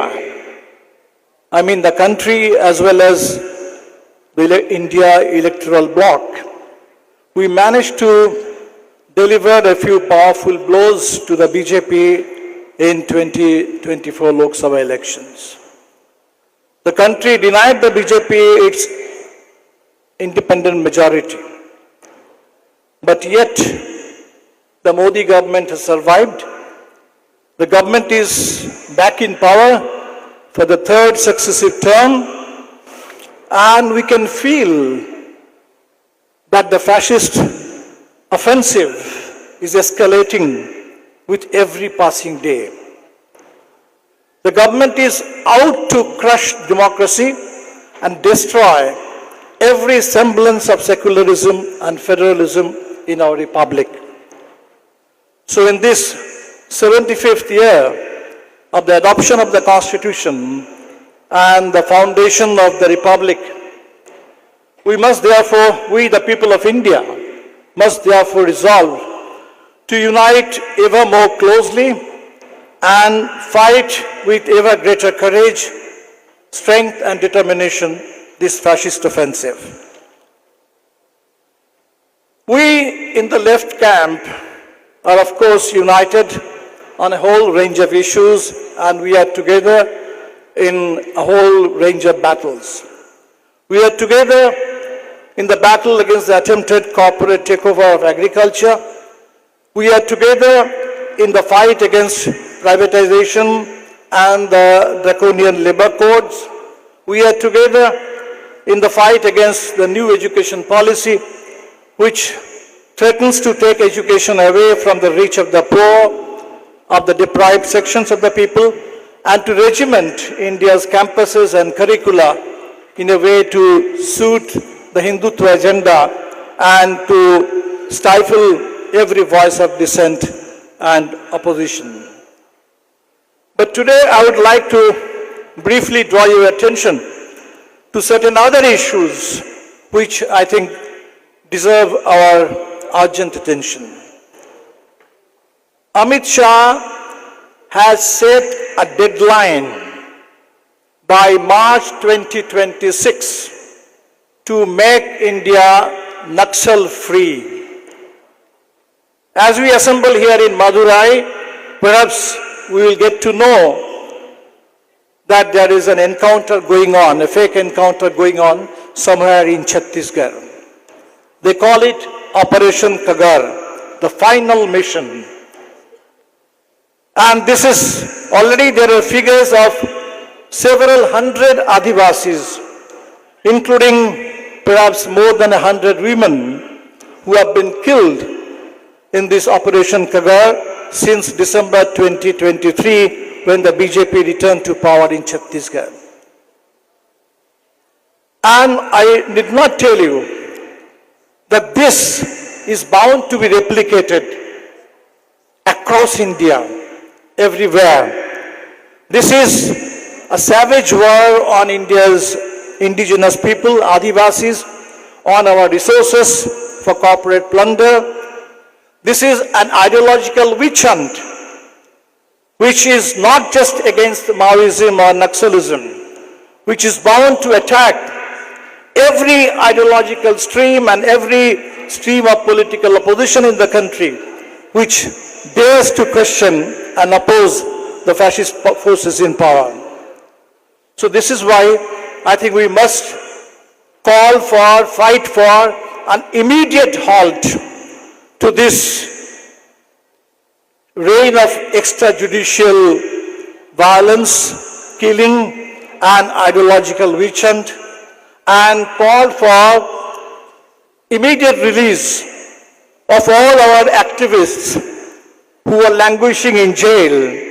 the country as well as the India electoral bloc, we managed to deliver a few powerful blows to the BJP in 2024 Lok Sabha elections. The country denied the BJP its independent majority. But yet, the Modi government has survived. The government is back in power for the third successive term, and we can feel that the fascist offensive is escalating with every passing day. The government is out to crush democracy and destroy every semblance of secularism and federalism in our republic. So in this 75th year of the adoption of the Constitution and the foundation of the republic, we the people of India, must therefore resolve to unite ever more closely and fight with ever greater courage, strength and determination this fascist offensive. We in the left camp are of course united on a whole range of issues, and we are together in a whole range of battles. We are together in the battle against the attempted corporate takeover of agriculture. We are together in the fight against privatization and the draconian labor codes. We are together in the fight against the new education policy, which threatens to take education away from the reach of the poor, of the deprived sections of the people, and to regiment India's campuses and curricula in a way to suit the Hindutva agenda and to stifle every voice of dissent and opposition. But today I would like to briefly draw your attention to certain other issues which I think deserve our urgent attention. Amit Shah has set a deadline by March 2026 to make India Naxal-free. As we assemble here in Madurai, perhaps we will get to know that there is an encounter going on, a fake encounter going on somewhere in Chhattisgarh. They call it Operation Kagar, the final mission. And this is already there are figures of several hundred Adivasis, including perhaps more than 100 women who have been killed in this Operation Kagar since December 2023 when the BJP returned to power in Chhattisgarh. And I did not tell you that this is bound to be replicated across India, everywhere. This is a savage war on India's indigenous people, Adivasis, on our resources for corporate plunder. This is an ideological witch hunt, which is not just against Maoism or Naxalism, which is bound to attack every ideological stream and every stream of political opposition in the country, which dares to question and oppose the fascist forces in power. So this is why I think we must call for, fight for an immediate halt to this reign of extrajudicial violence, killing and ideological witch hunt, and call for immediate release of all our activists who are languishing in jail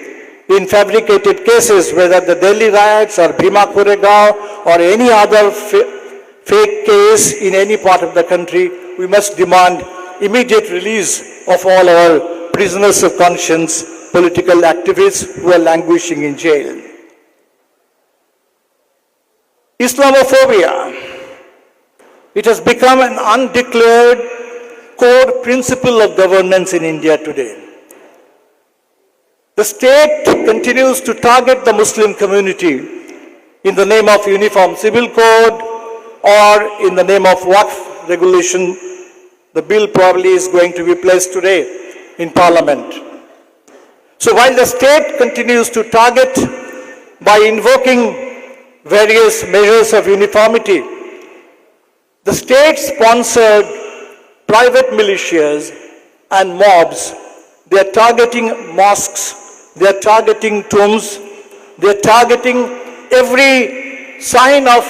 in fabricated cases, whether the Delhi riots or Bhima Koregaon or any other fake case in any part of the country. We must demand immediate release of all our prisoners of conscience political activists who are languishing in jail. Islamophobia. It has become an undeclared core principle of governance in India today. The state continues to target the Muslim community in the name of Uniform Civil Code or in the name of Waqf regulation. The bill probably is going to be placed today in Parliament. So while the state continues to target by invoking various measures of uniformity, the state-sponsored private militias and mobs, they are targeting mosques, they are targeting tombs, they are targeting every sign of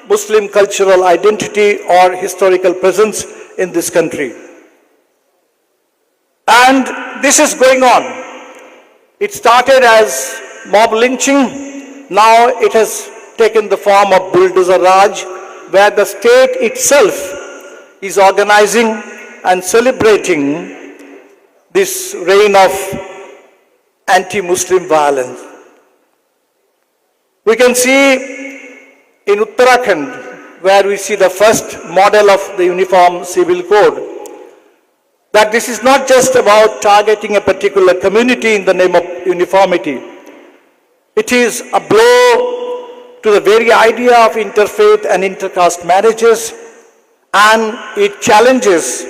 Muslim cultural identity or historical presence in this country. And this is going on. It started as mob lynching, now it has taken the form of bulldozer Raj, where the state itself is organizing and celebrating this reign of anti-Muslim violence. We can see in Uttarakhand, where we see the first model of the Uniform Civil Code, that this is not just about targeting a particular community in the name of uniformity. It is a blow to the very idea of interfaith and intercaste marriages, and it challenges,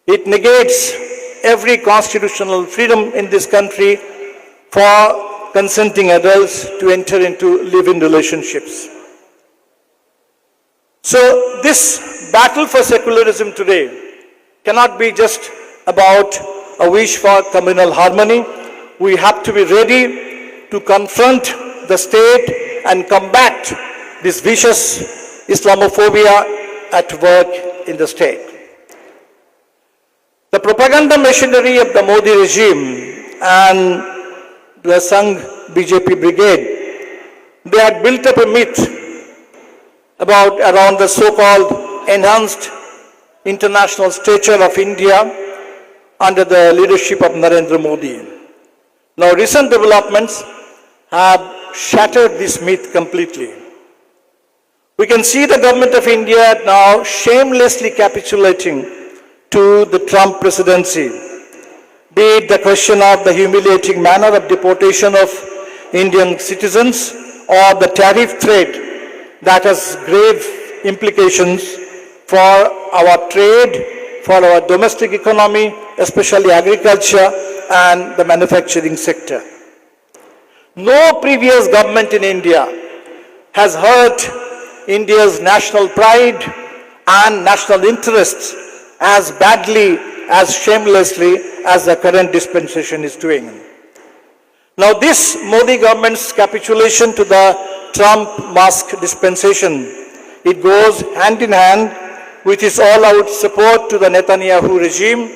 it negates every constitutional freedom in this country for consenting adults to enter into live-in relationships. So this battle for secularism today cannot be just about a wish for communal harmony. We have to be ready to confront the state and combat this vicious Islamophobia at work in the state. The propaganda machinery of the Modi regime and the Sangh BJP brigade, they had built up a myth around the so-called enhanced international stature of India under the leadership of Narendra Modi. Now recent developments have shattered this myth completely. We can see the government of India now shamelessly capitulating to the Trump presidency, be it the question of the humiliating manner of deportation of Indian citizens or the tariff threat that has grave implications for our trade, for our domestic economy, especially agriculture and the manufacturing sector. No previous government in India has hurt India's national pride and national interests as badly, as shamelessly as the current dispensation is doing. Now this Modi government's capitulation to the Trump mask dispensation, it goes hand in hand with its all-out support to the Netanyahu regime,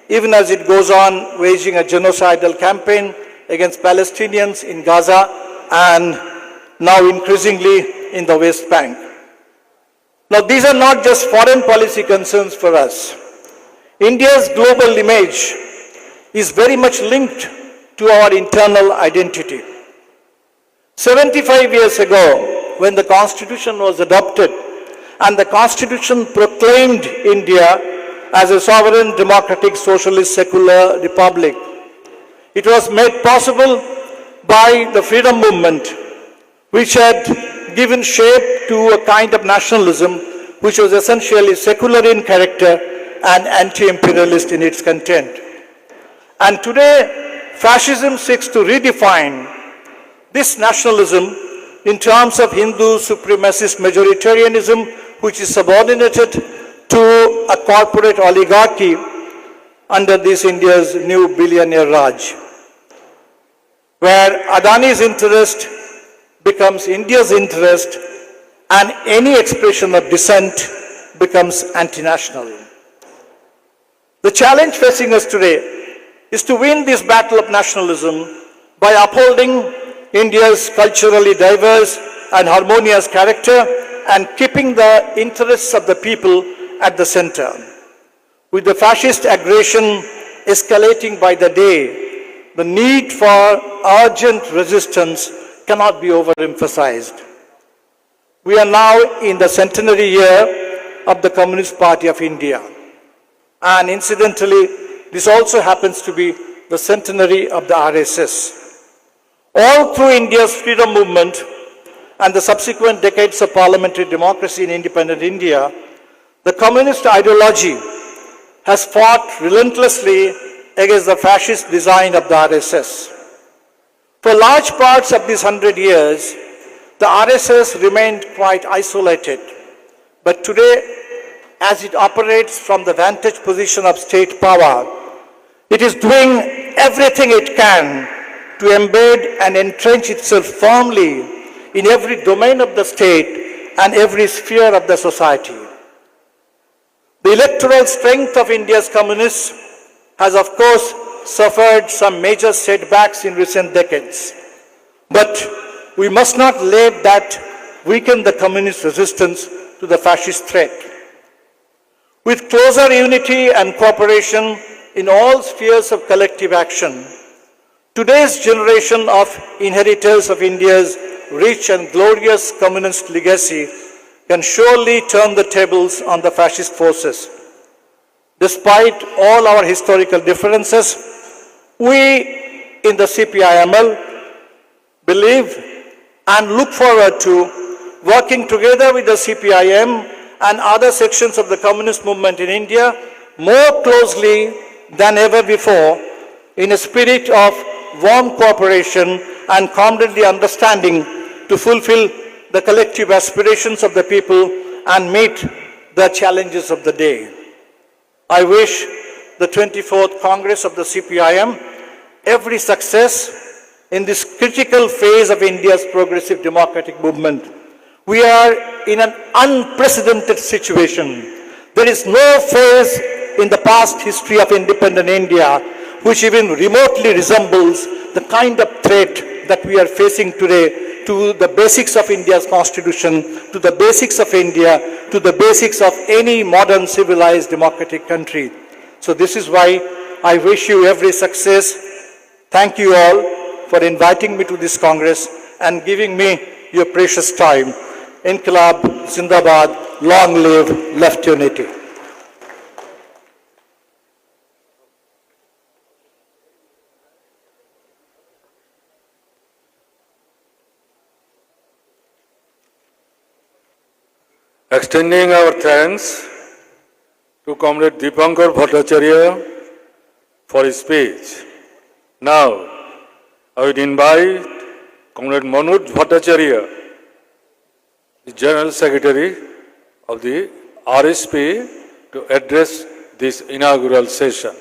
even as it goes on waging a genocidal campaign against Palestinians in Gaza and now increasingly in the West Bank. Now these are not just foreign policy concerns for us. India's global image is very much linked to our internal identity. 75 years ago, when the Constitution was adopted and the Constitution proclaimed India as a sovereign, democratic, socialist, secular republic, it was made possible by the freedom movement, which had given shape to a kind of nationalism which was essentially secular in character and anti-imperialist in its content. And today, fascism seeks to redefine this nationalism in terms of Hindu supremacist majoritarianism, which is subordinated to a corporate oligarchy under this India's new billionaire Raj, where Adani's interest becomes India's interest and any expression of dissent becomes anti-national. The challenge facing us today is to win this battle of nationalism by upholding India's culturally diverse and harmonious character and keeping the interests of the people at the center. With the fascist aggression escalating by the day, the need for urgent resistance cannot be overemphasized. We are now in the centenary year of the Communist Party of India. And incidentally, this also happens to be the centenary of the RSS. All through India's freedom movement and the subsequent decades of parliamentary democracy in independent India, the communist ideology has fought relentlessly against the fascist design of the RSS. For large parts of these 100 years, the RSS remained quite isolated. But today, as it operates from the vantage position of state power, it is doing everything it can to embed and entrench itself firmly in every domain of the state and every sphere of the society. The electoral strength of India's communists has, of course, suffered some major setbacks in recent decades. But we must not let that weaken the communist resistance to the fascist threat. With closer unity and cooperation in all spheres of collective action, today's generation of inheritors of India's rich and glorious communist legacy can surely turn the tables on the fascist forces. Despite all our historical differences, we in the CPIML believe and look forward to working together with the CPIM and other sections of the communist movement in India more closely than ever before in a spirit of warm cooperation and comradely understanding to fulfill the collective aspirations of the people and meet the challenges of the day. I wish the 24th Congress of the CPIM every success in this critical phase of India's progressive democratic movement. We are in an unprecedented situation. There is no phase in the past history of independent India which even remotely resembles the kind of threat that we are facing today to the basics of India's constitution, to the basics of India, to the basics of any modern civilized democratic country. So this is why I wish you every success. Thank you all for inviting me to this Congress and giving me your precious time. Inqilab Zindabad, long live left unity. Extending our thanks to Comrade Dipankar Bhattacharya for his speech. Now, I would invite Comrade Manoj Bhattacharya, the General Secretary of the RSP, to address this inaugural session.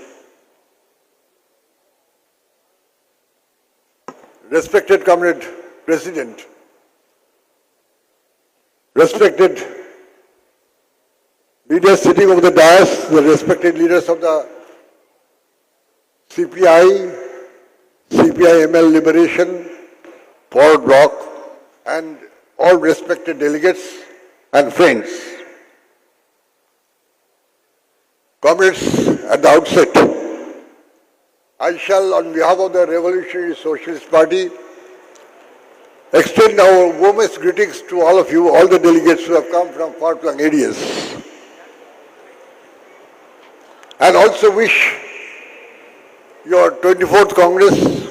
Respected Comrade President, respected leaders sitting over the dais, the respected leaders of the CPI, CPI-ML Liberation, Forward Bloc, and all respected delegates and friends. Comrades, at the outset, I shall, on behalf of the Revolutionary Socialist Party, extend our warmest greetings to all of you, all the delegates who have come from far-flung areas. And also wish your 24th Congress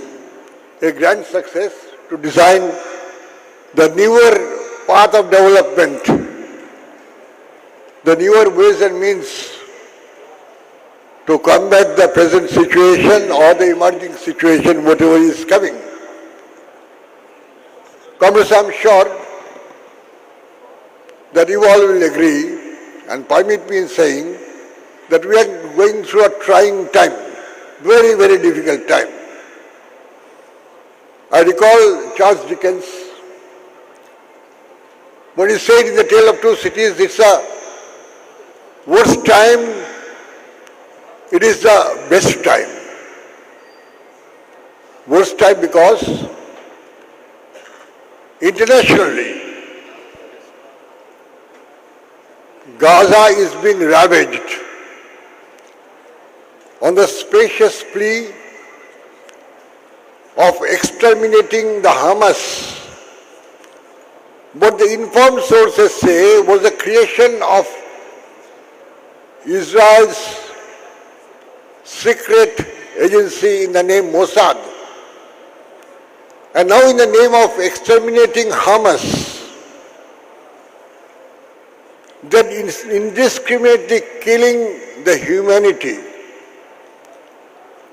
a grand success to design the newer path of development, the newer ways and means to combat the present situation or the emerging situation, whatever is coming. Comrades, I am sure that you all will agree and permit me in saying that we are going through a trying time, very, very difficult time. I recall Charles Dickens when he said in The Tale of Two Cities, it's a worst time, it is the best time. Worst time because internationally, Gaza is being ravaged on the spacious plea of exterminating the Hamas, what the informed sources say was the creation of Israel's secret agency in the name Mossad. And now in the name of exterminating Hamas, that is indiscriminately killing the humanity.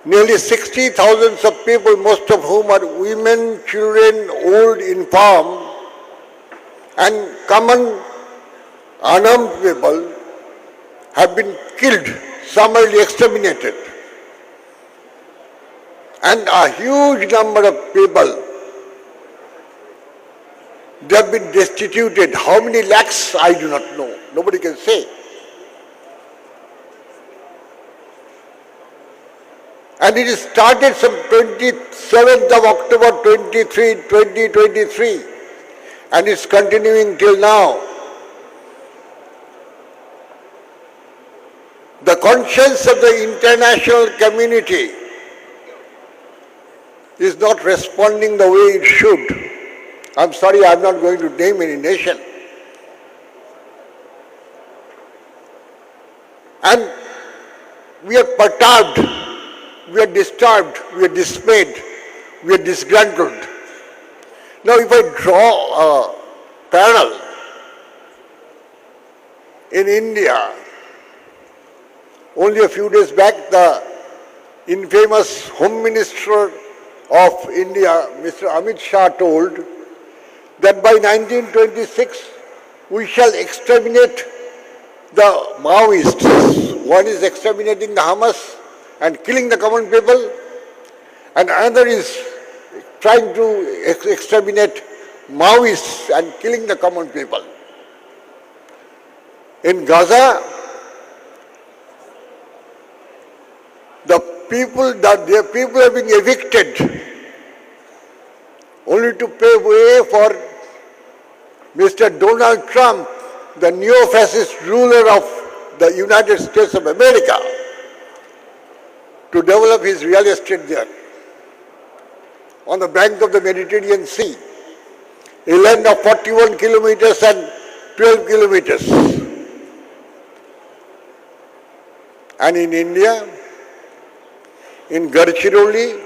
Nearly 60,000 of people, most of whom are women, children, old, infirm, and common unarmed people have been killed, summarily exterminated. And a huge number of people, they have been destituted. How many lakhs, I do not know. Nobody can say. And it started some 27th of October 2023, and it's continuing till now. The conscience of the international community is not responding the way it should. I'm sorry, I'm not going to name any nation. And we are perturbed, we are disturbed, we are dismayed, we are disgruntled. Now if I draw a parallel, in India, only a few days back, the infamous Home Minister of India, Mr. Amit Shah, told that by 1926 we shall exterminate the Maoists. One is exterminating the Hamas and killing the common people, and another is trying to exterminate Maoists and killing the common people. In Gaza, their people are being evicted only to pay way for Mr. Donald Trump, the neo-fascist ruler of the United States of America, to develop his real estate there on the bank of the Mediterranean Sea, a land of 41 kilometers and 12 kilometers. And in India, in Gadchiroli,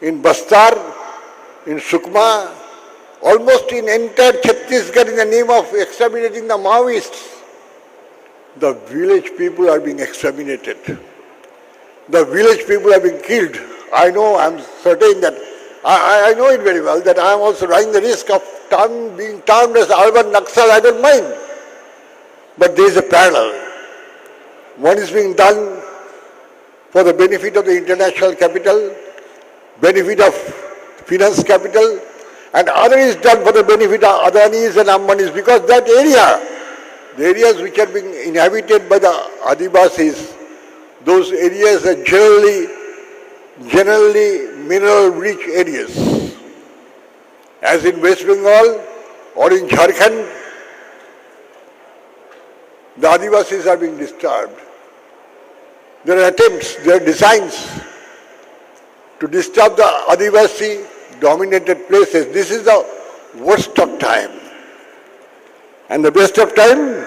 in Bastar, in Sukma, almost in entire Chhattisgarh, in the name of exterminating the Maoists, the village people are being exterminated. The village people are being killed. I know, I'm certain that, I know it very well, that I am also running the risk of being termed as urban Naxal. I don't mind. But there is a parallel. One is being done for the benefit of the international capital, benefit of finance capital, and other is done for the benefit of Adanis and Ambanis, because that area, the areas which are being inhabited by the Adivasis, those areas are generally mineral-rich areas. As in West Bengal or in Jharkhand, the Adivasis are being disturbed. There are attempts, there are designs to disturb the Adivasi-dominated places. This is the worst of time. And the best of time,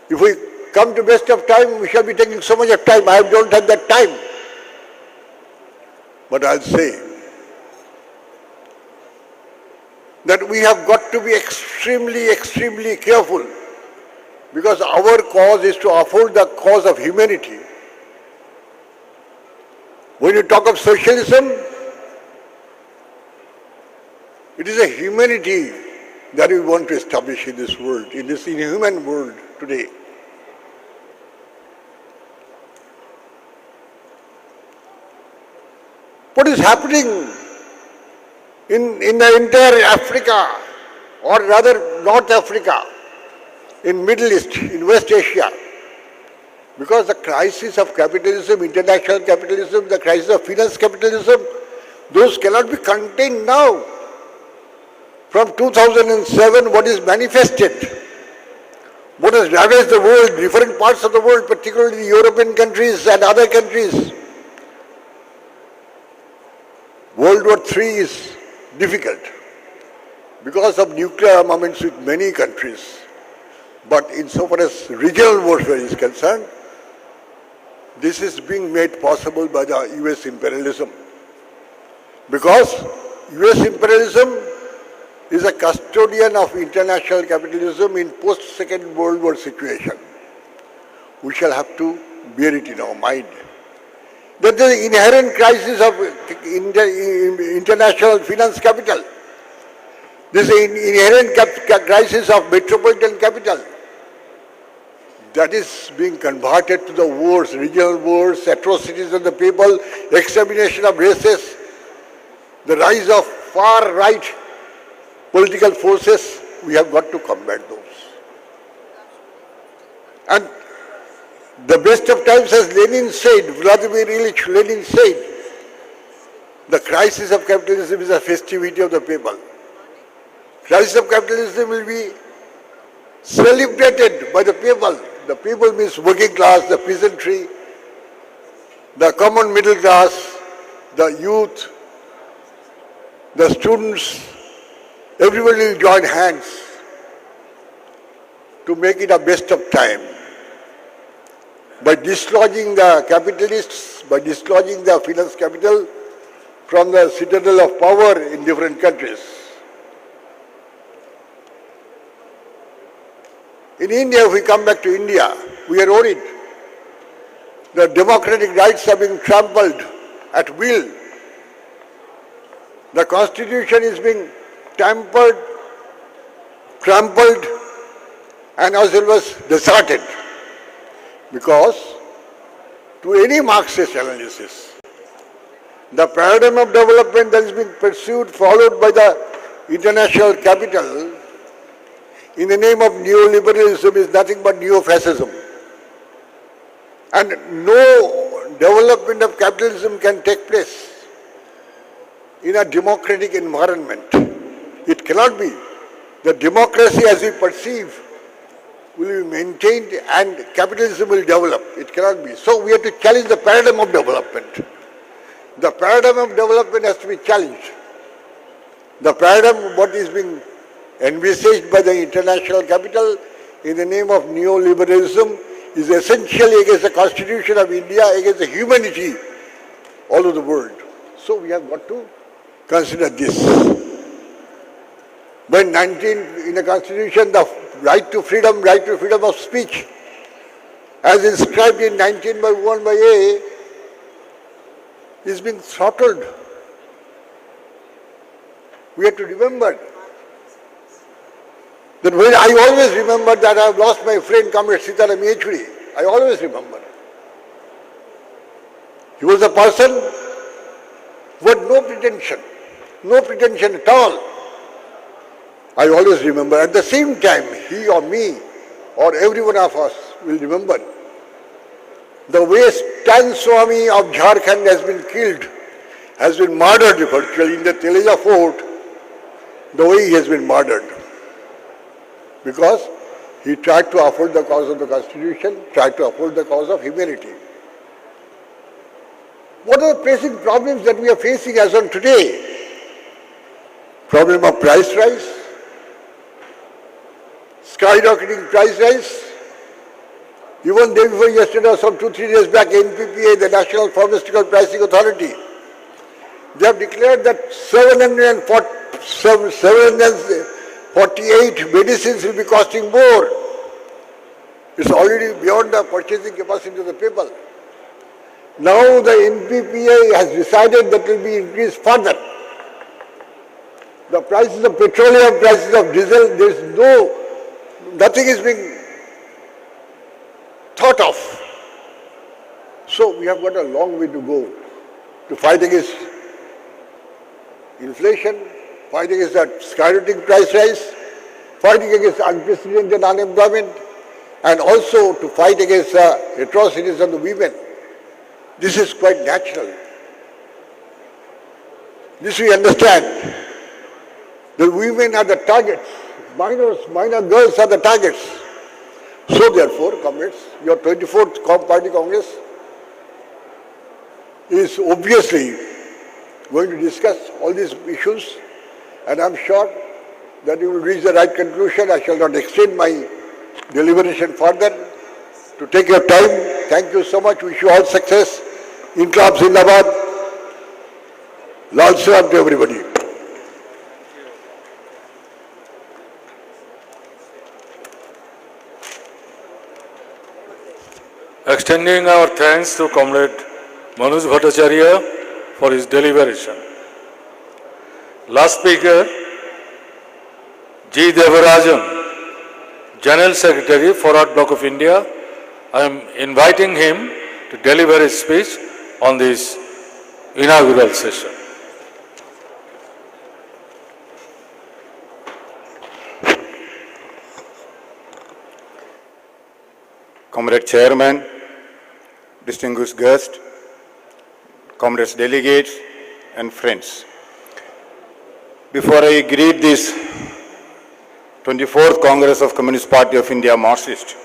if we come to best of time, we shall be taking so much of time. I don't have that time. But I'll say that we have got to be extremely careful, because our cause is to uphold the cause of humanity. When you talk of socialism, it is a humanity that we want to establish in this world, in this inhuman world today. What is happening in the entire Africa, or rather North Africa, in Middle East, in West Asia? Because the crisis of capitalism, international capitalism, the crisis of finance capitalism, those cannot be contained now. From 2007, what is manifested, what has ravaged the world, different parts of the world, particularly the European countries and other countries, World War III is difficult because of nuclear armaments with many countries. But insofar as regional warfare is concerned, this is being made possible by the US imperialism. Because US imperialism is a custodian of international capitalism in post-Second World War situation. We shall have to bear it in our mind. That there is inherent crisis of international finance capital. There is an inherent crisis of metropolitan capital. That is being converted to the wars, regional wars, atrocities of the people, extermination of races, the rise of far-right political forces. We have got to combat those. And the best of times, as Lenin said, Vladimir Ilyich Lenin said, the crisis of capitalism is a festivity of the people. Crisis of capitalism will be celebrated by the people. The people means working class, the peasantry, the common middle class, the youth, the students. Everybody will join hands to make it a best of time. By dislodging the capitalists, by dislodging the finance capital from the citadel of power in different countries. In India, if we come back to India, we are worried. The democratic rights are being trampled at will. The constitution is being tampered, trampled, and as well as deserted. Because to any Marxist analysis, the paradigm of development that is being pursued, followed by the international capital in the name of neoliberalism is nothing but neo-fascism. And no development of capitalism can take place in a democratic environment. It cannot be. The democracy as we perceive will be maintained and capitalism will develop. It cannot be. So we have to challenge the paradigm of development. The paradigm of development has to be challenged. The paradigm of what is being envisaged by the international capital in the name of neoliberalism is essentially against the constitution of India, against the humanity all over the world. So we have got to consider this. When in the constitution, the right to freedom of speech, as inscribed in 19(1)(a), is being throttled. We have to remember that when I always remember that I have lost my friend comrade Sitaram Yechury. I always remember. He was a person who had no pretension at all. I always remember. At the same time, he or me or every one of us will remember the way Stan Swami of Jharkhand has been killed, has been murdered virtually in the Teleja fort, the way he has been murdered. Because he tried to uphold the cause of the constitution, tried to uphold the cause of humanity. What are the pressing problems that we are facing as on today? Problem of price rise, skyrocketing price rise. Even day before yesterday, some 2-3 days back, NPPA, the National Pharmaceutical Pricing Authority, they have declared that 748 medicines will be costing more. It's already beyond the purchasing capacity of the people. Now the NPPA has decided that it will be increased further. The prices of petroleum, prices of diesel, nothing is being thought of. So we have got a long way to go to fight against inflation, fight against that skyrocketing price rise, fighting against unprecedented unemployment, and also to fight against atrocities of the women. This is quite natural. This we understand. The women are the targets. Minor girls are the targets. So therefore, comrades, your 24th Party Congress is obviously going to discuss all these issues, and I'm sure that you will reach the right conclusion. I shall not extend my deliberation further. To take your time, thank you so much. Wish you all success. Inqilab Zindabad. Lal Salam to everybody. Extending our thanks to Comrade Manoj Bhattacharya for his deliberation. Last speaker, G. Devarajan, General Secretary, Forward Bloc of India. I am inviting him to deliver his speech on this inaugural session. Comrade Chairman, distinguished guests, comrades delegates and friends. Before I greet this 24th Congress of Communist Party of India Marxist,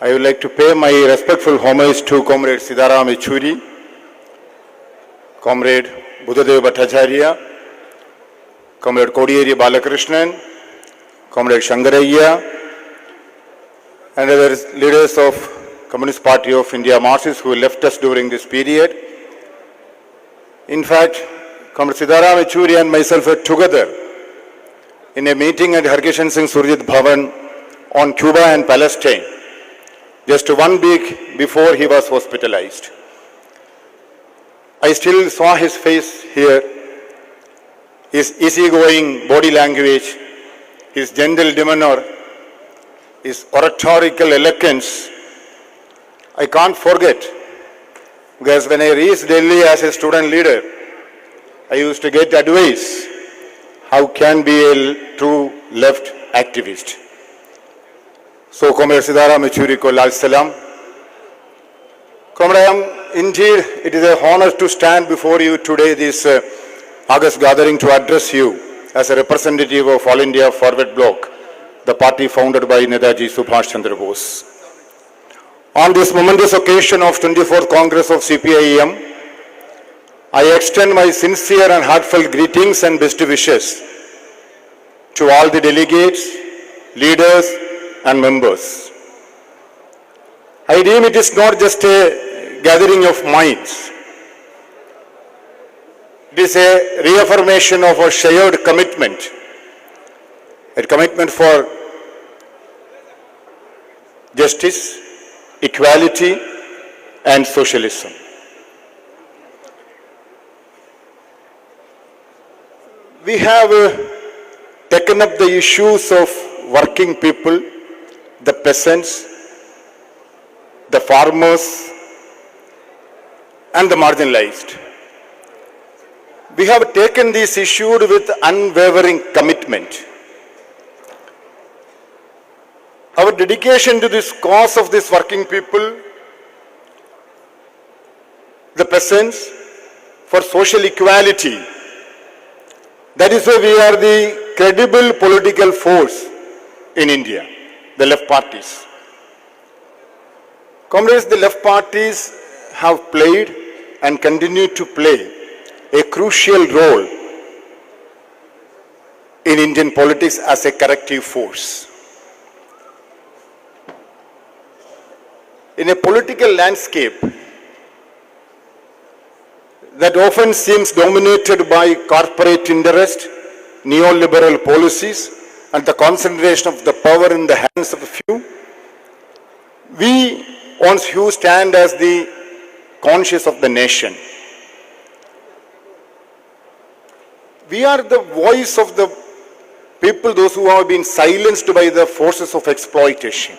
I would like to pay my respectful homage to Comrade Sitaram Yechury, Comrade Buddhadev Bhattacharya, Comrade Kodiyeri Balakrishnan, Comrade Shankarayya, and other leaders of Communist Party of India Marxists who left us during this period. In fact, Comrade Sitaram Yechury and myself were together in a meeting at Harkishan Singh Surjit Bhavan on Cuba and Palestine, just 1 week before he was hospitalized. I still saw his face here, his easygoing body language, his gentle demeanor, his oratorical eloquence. I can't forget, because when I reached Delhi as a student leader, I used to get advice how can be a true left activist. So, Comrade Sitaram Yechury ko Lal Salam. Comrade, indeed, it is an honor to stand before you today, this August gathering, to address you as a representative of All India Forward Bloc, the party founded by Netaji Subhash Chandra Bose. On this momentous occasion of 24th Congress of CPIM, I extend my sincere and heartfelt greetings and best wishes to all the delegates, leaders, and members. I deem it is not just a gathering of minds. It is a reaffirmation of a shared commitment, a commitment for justice, equality, and socialism. We have taken up the issues of working people, the peasants, the farmers, and the marginalized. We have taken these issues with unwavering commitment. Our dedication to this cause of these working people, the peasants, for social equality, that is why we are the credible political force in India, the left parties. Comrades, the left parties have played and continue to play a crucial role in Indian politics as a corrective force. In a political landscape that often seems dominated by corporate interest, neoliberal policies, and the concentration of the power in the hands of a few, we once you stand as the conscience of the nation. We are the voice of the people, those who have been silenced by the forces of exploitation.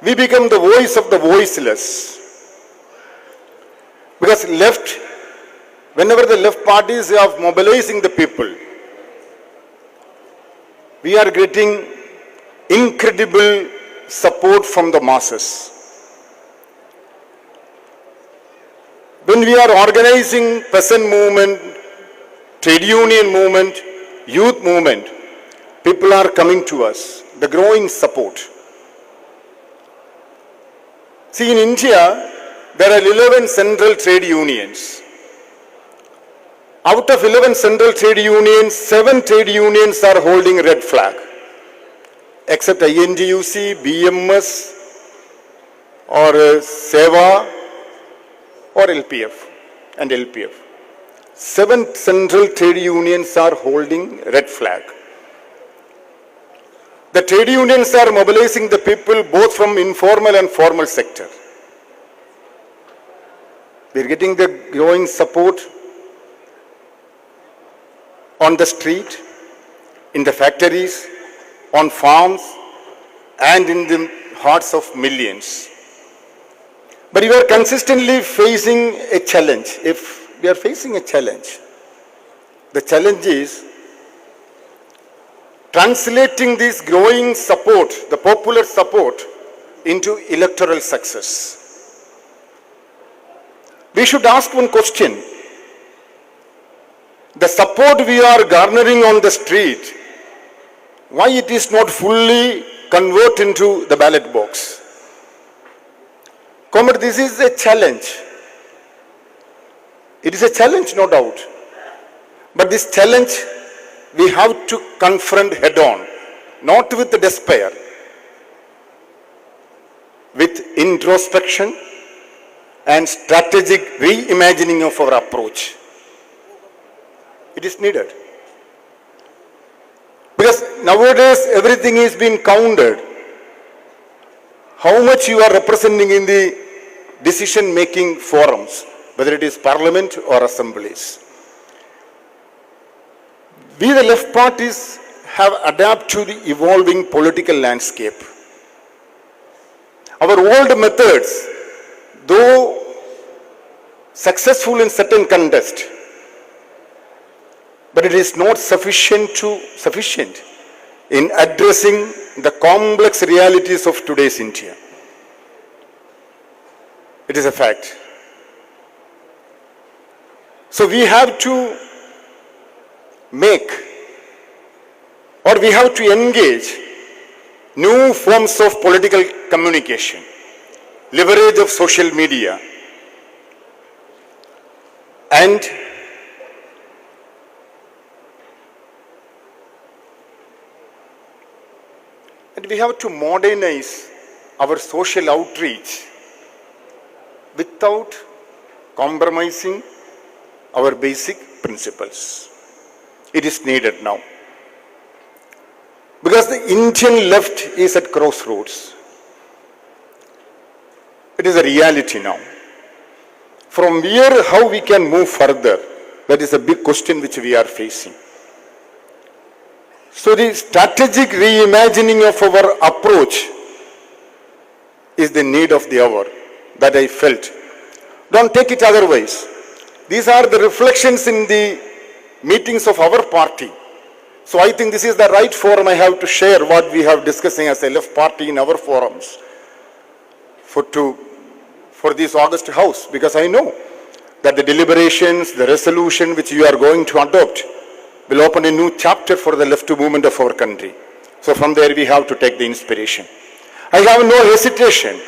We become the voice of the voiceless. Because whenever the left parties are mobilizing the people, we are getting incredible support from the masses. When we are organizing peasant movement, trade union movement, youth movement, people are coming to us, the growing support. See, in India, there are 11 central trade unions. Out of 11 central trade unions, 7 trade unions are holding red flag, except INTUC, BMS, or SEVA, or LPF and LPF. 7 central trade unions are holding red flag. The trade unions are mobilizing the people both from informal and formal sector. We are getting the growing support on the street, in the factories, on farms, and in the hearts of millions. But we are consistently facing a challenge. If we are facing a challenge, the challenge is translating this growing support, the popular support, into electoral success. We should ask one question. The support we are garnering on the street, why it is not fully converted into the ballot box? Comrade, this is a challenge. It is a challenge, no doubt. But this challenge we have to confront head on, not with despair, with introspection and strategic reimagining of our approach. It is needed. Because nowadays everything is being counted. How much you are representing in the decision-making forums, whether it is parliament or assemblies. We, the left parties, have adapted to the evolving political landscape. Our old methods, though successful in certain context, but it is not sufficient in addressing the complex realities of today's India. It is a fact. So we have to we have to engage new forms of political communication, leverage of social media, and we have to modernize our social outreach without compromising our basic principles. It is needed now. Because the Indian left is at crossroads. It is a reality now. From here, how we can move further, that is a big question which we are facing. So the strategic reimagining of our approach is the need of the hour that I felt. Don't take it otherwise. These are the reflections in the meetings of our party. So I think this is the right forum I have to share what we have discussing as a left party in our forums for this August House, because I know that the deliberations, the resolution which you are going to adopt will open a new chapter for the left movement of our country. So from there we have to take the inspiration. I have no hesitation.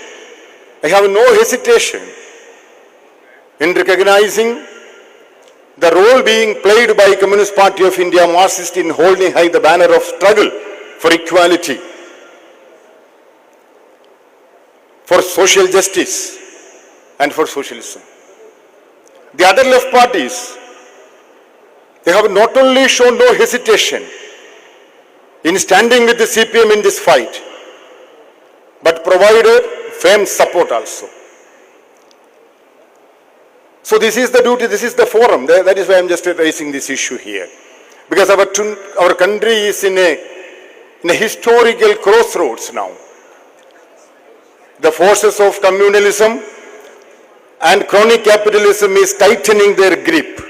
In recognizing the role being played by Communist Party of India, Marxist, in holding high the banner of struggle for equality, for social justice, and for socialism. The other left parties, they have not only shown no hesitation in standing with the CPM in this fight, but provided firm support also. So this is the duty, this is the forum. That is why I am just raising this issue here. Because our country is in a historical crossroads now. The forces of communalism and crony capitalism is tightening their grip.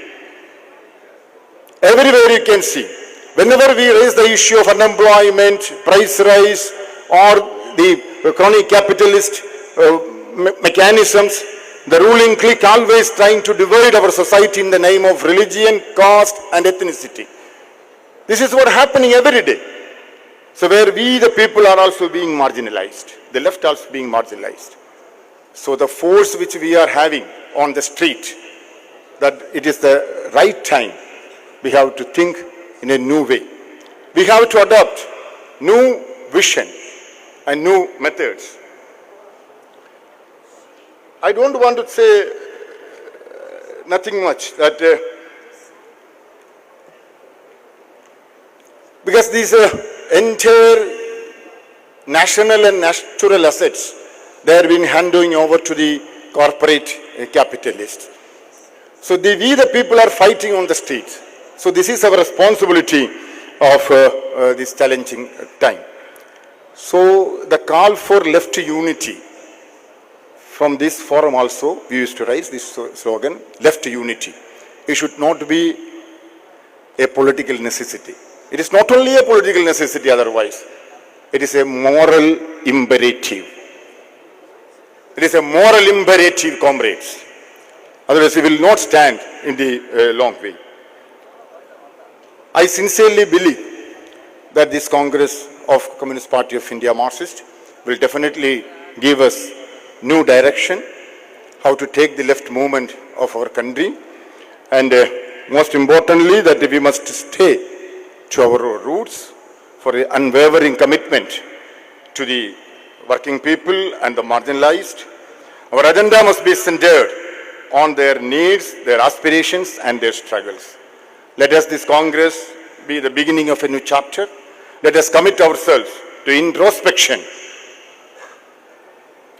Everywhere you can see. Whenever we raise the issue of unemployment, price rise, or the crony capitalist mechanisms, the ruling clique always trying to divide our society in the name of religion, caste, and ethnicity. This is what is happening every day. So where we, the people, are also being marginalized. The left also being marginalized. So the force which we are having on the street that it is the right time. We have to think in a new way. We have to adopt new vision and new methods. I don't want to say nothing much that because these entire national and natural assets, they are being handing over to the corporate capitalists. So we the people are fighting on the streets. So this is our responsibility of this challenging time. So the call for left unity, from this forum also we used to raise this slogan, left unity. It should not be a political necessity. It is not only a political necessity otherwise, it is a moral imperative. It is a moral imperative, comrades. Otherwise we will not stand in the long way. I sincerely believe that this Congress of Communist Party of India Marxist will definitely give us new direction, how to take the left movement of our country, and most importantly that we must stay to our roots for an unwavering commitment to the working people and the marginalized. Our agenda must be centered on their needs, their aspirations and their struggles. Let us, this Congress, be the beginning of a new chapter. Let us commit ourselves to introspection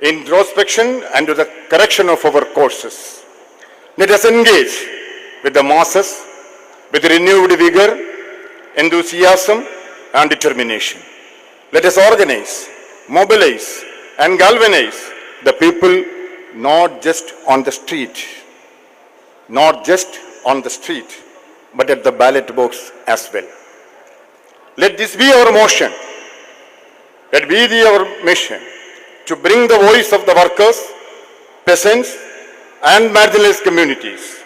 and to the correction of our courses. Let us engage with the masses with renewed vigor, enthusiasm and determination. Let us organize, mobilize and galvanize the people not just on the street, but at the ballot box as well. Let this be our motion. Let be our mission to bring the voice of the workers, peasants and marginalized communities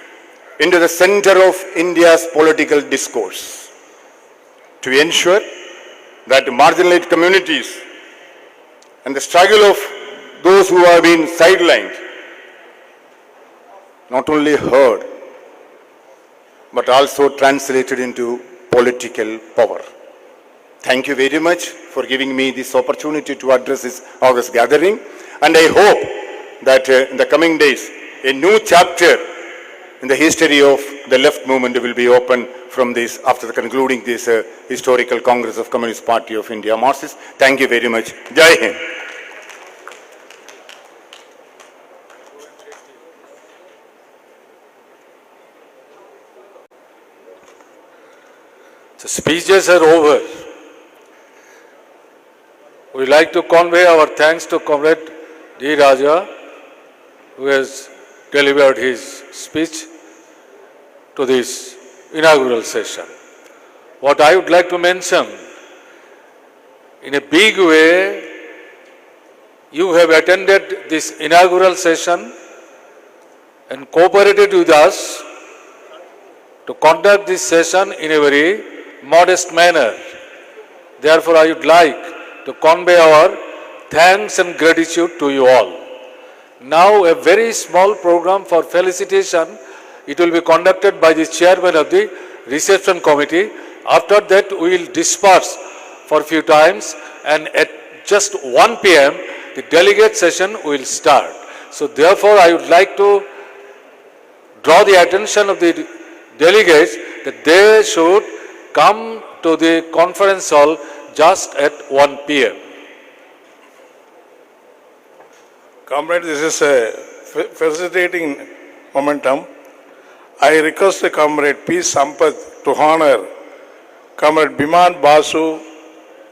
into the center of India's political discourse, to ensure that marginalized communities and the struggle of those who have been sidelined not only heard but also translated into political power. Thank you very much for giving me this opportunity to address this August gathering, and I hope that in the coming days a new chapter in the history of the left movement will be opened from this after concluding this historical Congress of Communist Party of India Marxist. Thank you very much. Jai Hind. The speeches are over. We would like to convey our thanks to Comrade D. Raja, who has delivered his speech to this inaugural session. What I would like to mention, in a big way, you have attended this inaugural session and cooperated with us to conduct this session in a very modest manner. Therefore, I would like to convey our thanks and gratitude to you all. Now, a very small program for felicitation. It will be conducted by the chairman of the reception committee. After that, we will disperse for a few times, and at just 1 p.m., the delegate session will start. So, therefore, I would like to draw the attention of the delegates that they should come to the conference hall just at 1 p.m. Comrade, this is a facilitating momentum. I request the Comrade P. Sampath to honor Comrade Biman Basu,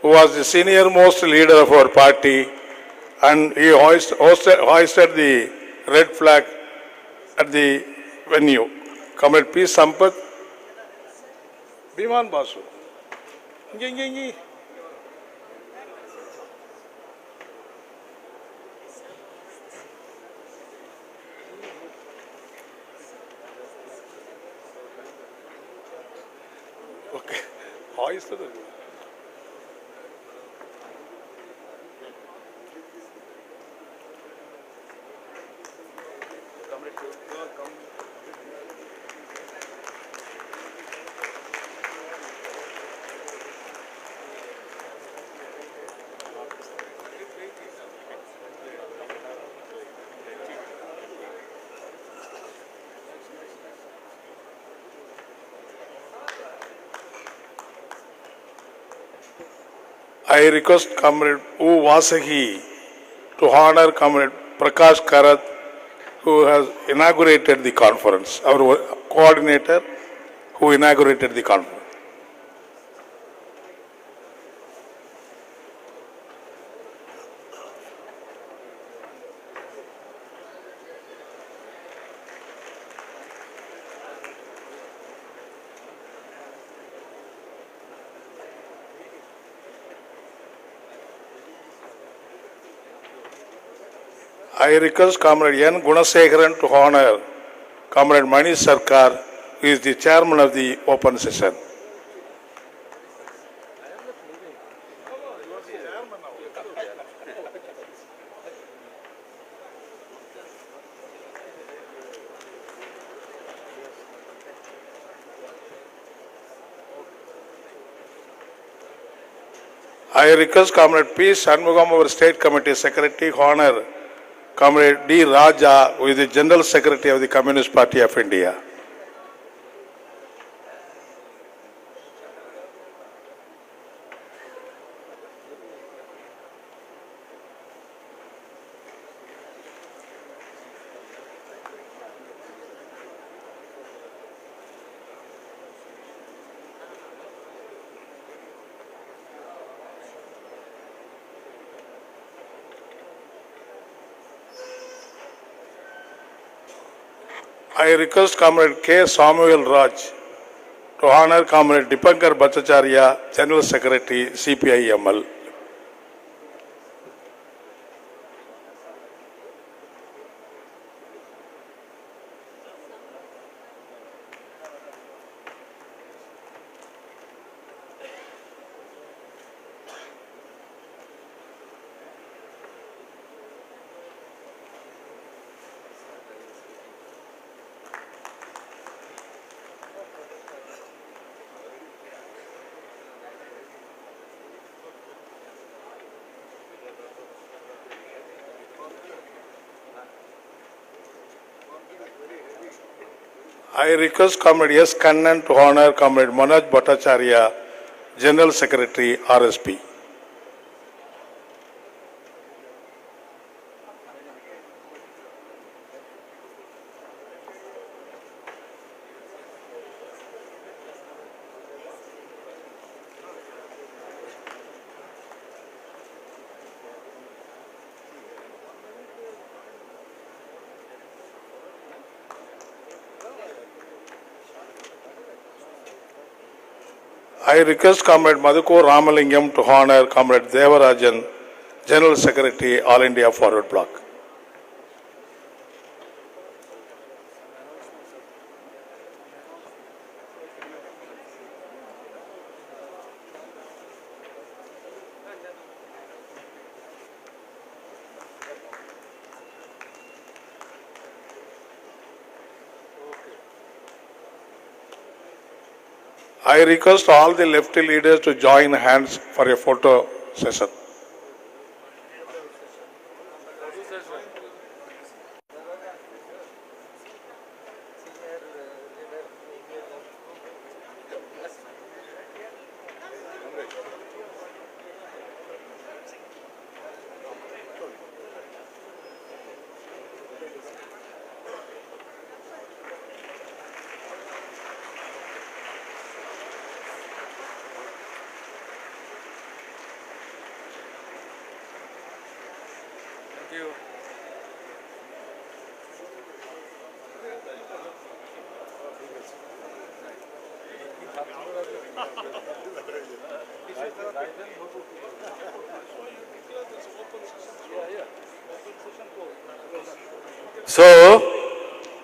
who was the senior most leader of our party, and he hoisted the red flag at the venue. Comrade P. Sampath. Biman Basu. Okay. Hoisted it. I request Comrade U. Vasahi to honor Comrade Prakash Karat, who has inaugurated the conference, our coordinator who inaugurated the conference. I request Comrade N. Gunasekharan to honor Comrade Mani Sarkar, who is the chairman of the open session. I request Comrade P. Shanmugam, our State Committee Secretary, honor Comrade D. Raja, who is the General Secretary of the Communist Party of India. I request Comrade K. Samuel Raj to honor Comrade Dipankar Bhattacharya, General Secretary, CPI-ML. I request Comrade S. Kannan to honor Comrade Manoj Bhattacharya, General Secretary, RSP. I request Comrade Madhuko Ramalingam to honor Comrade Devarajan, General Secretary, All India Forward Bloc. I request all the lefty leaders to join hands for a photo session. So,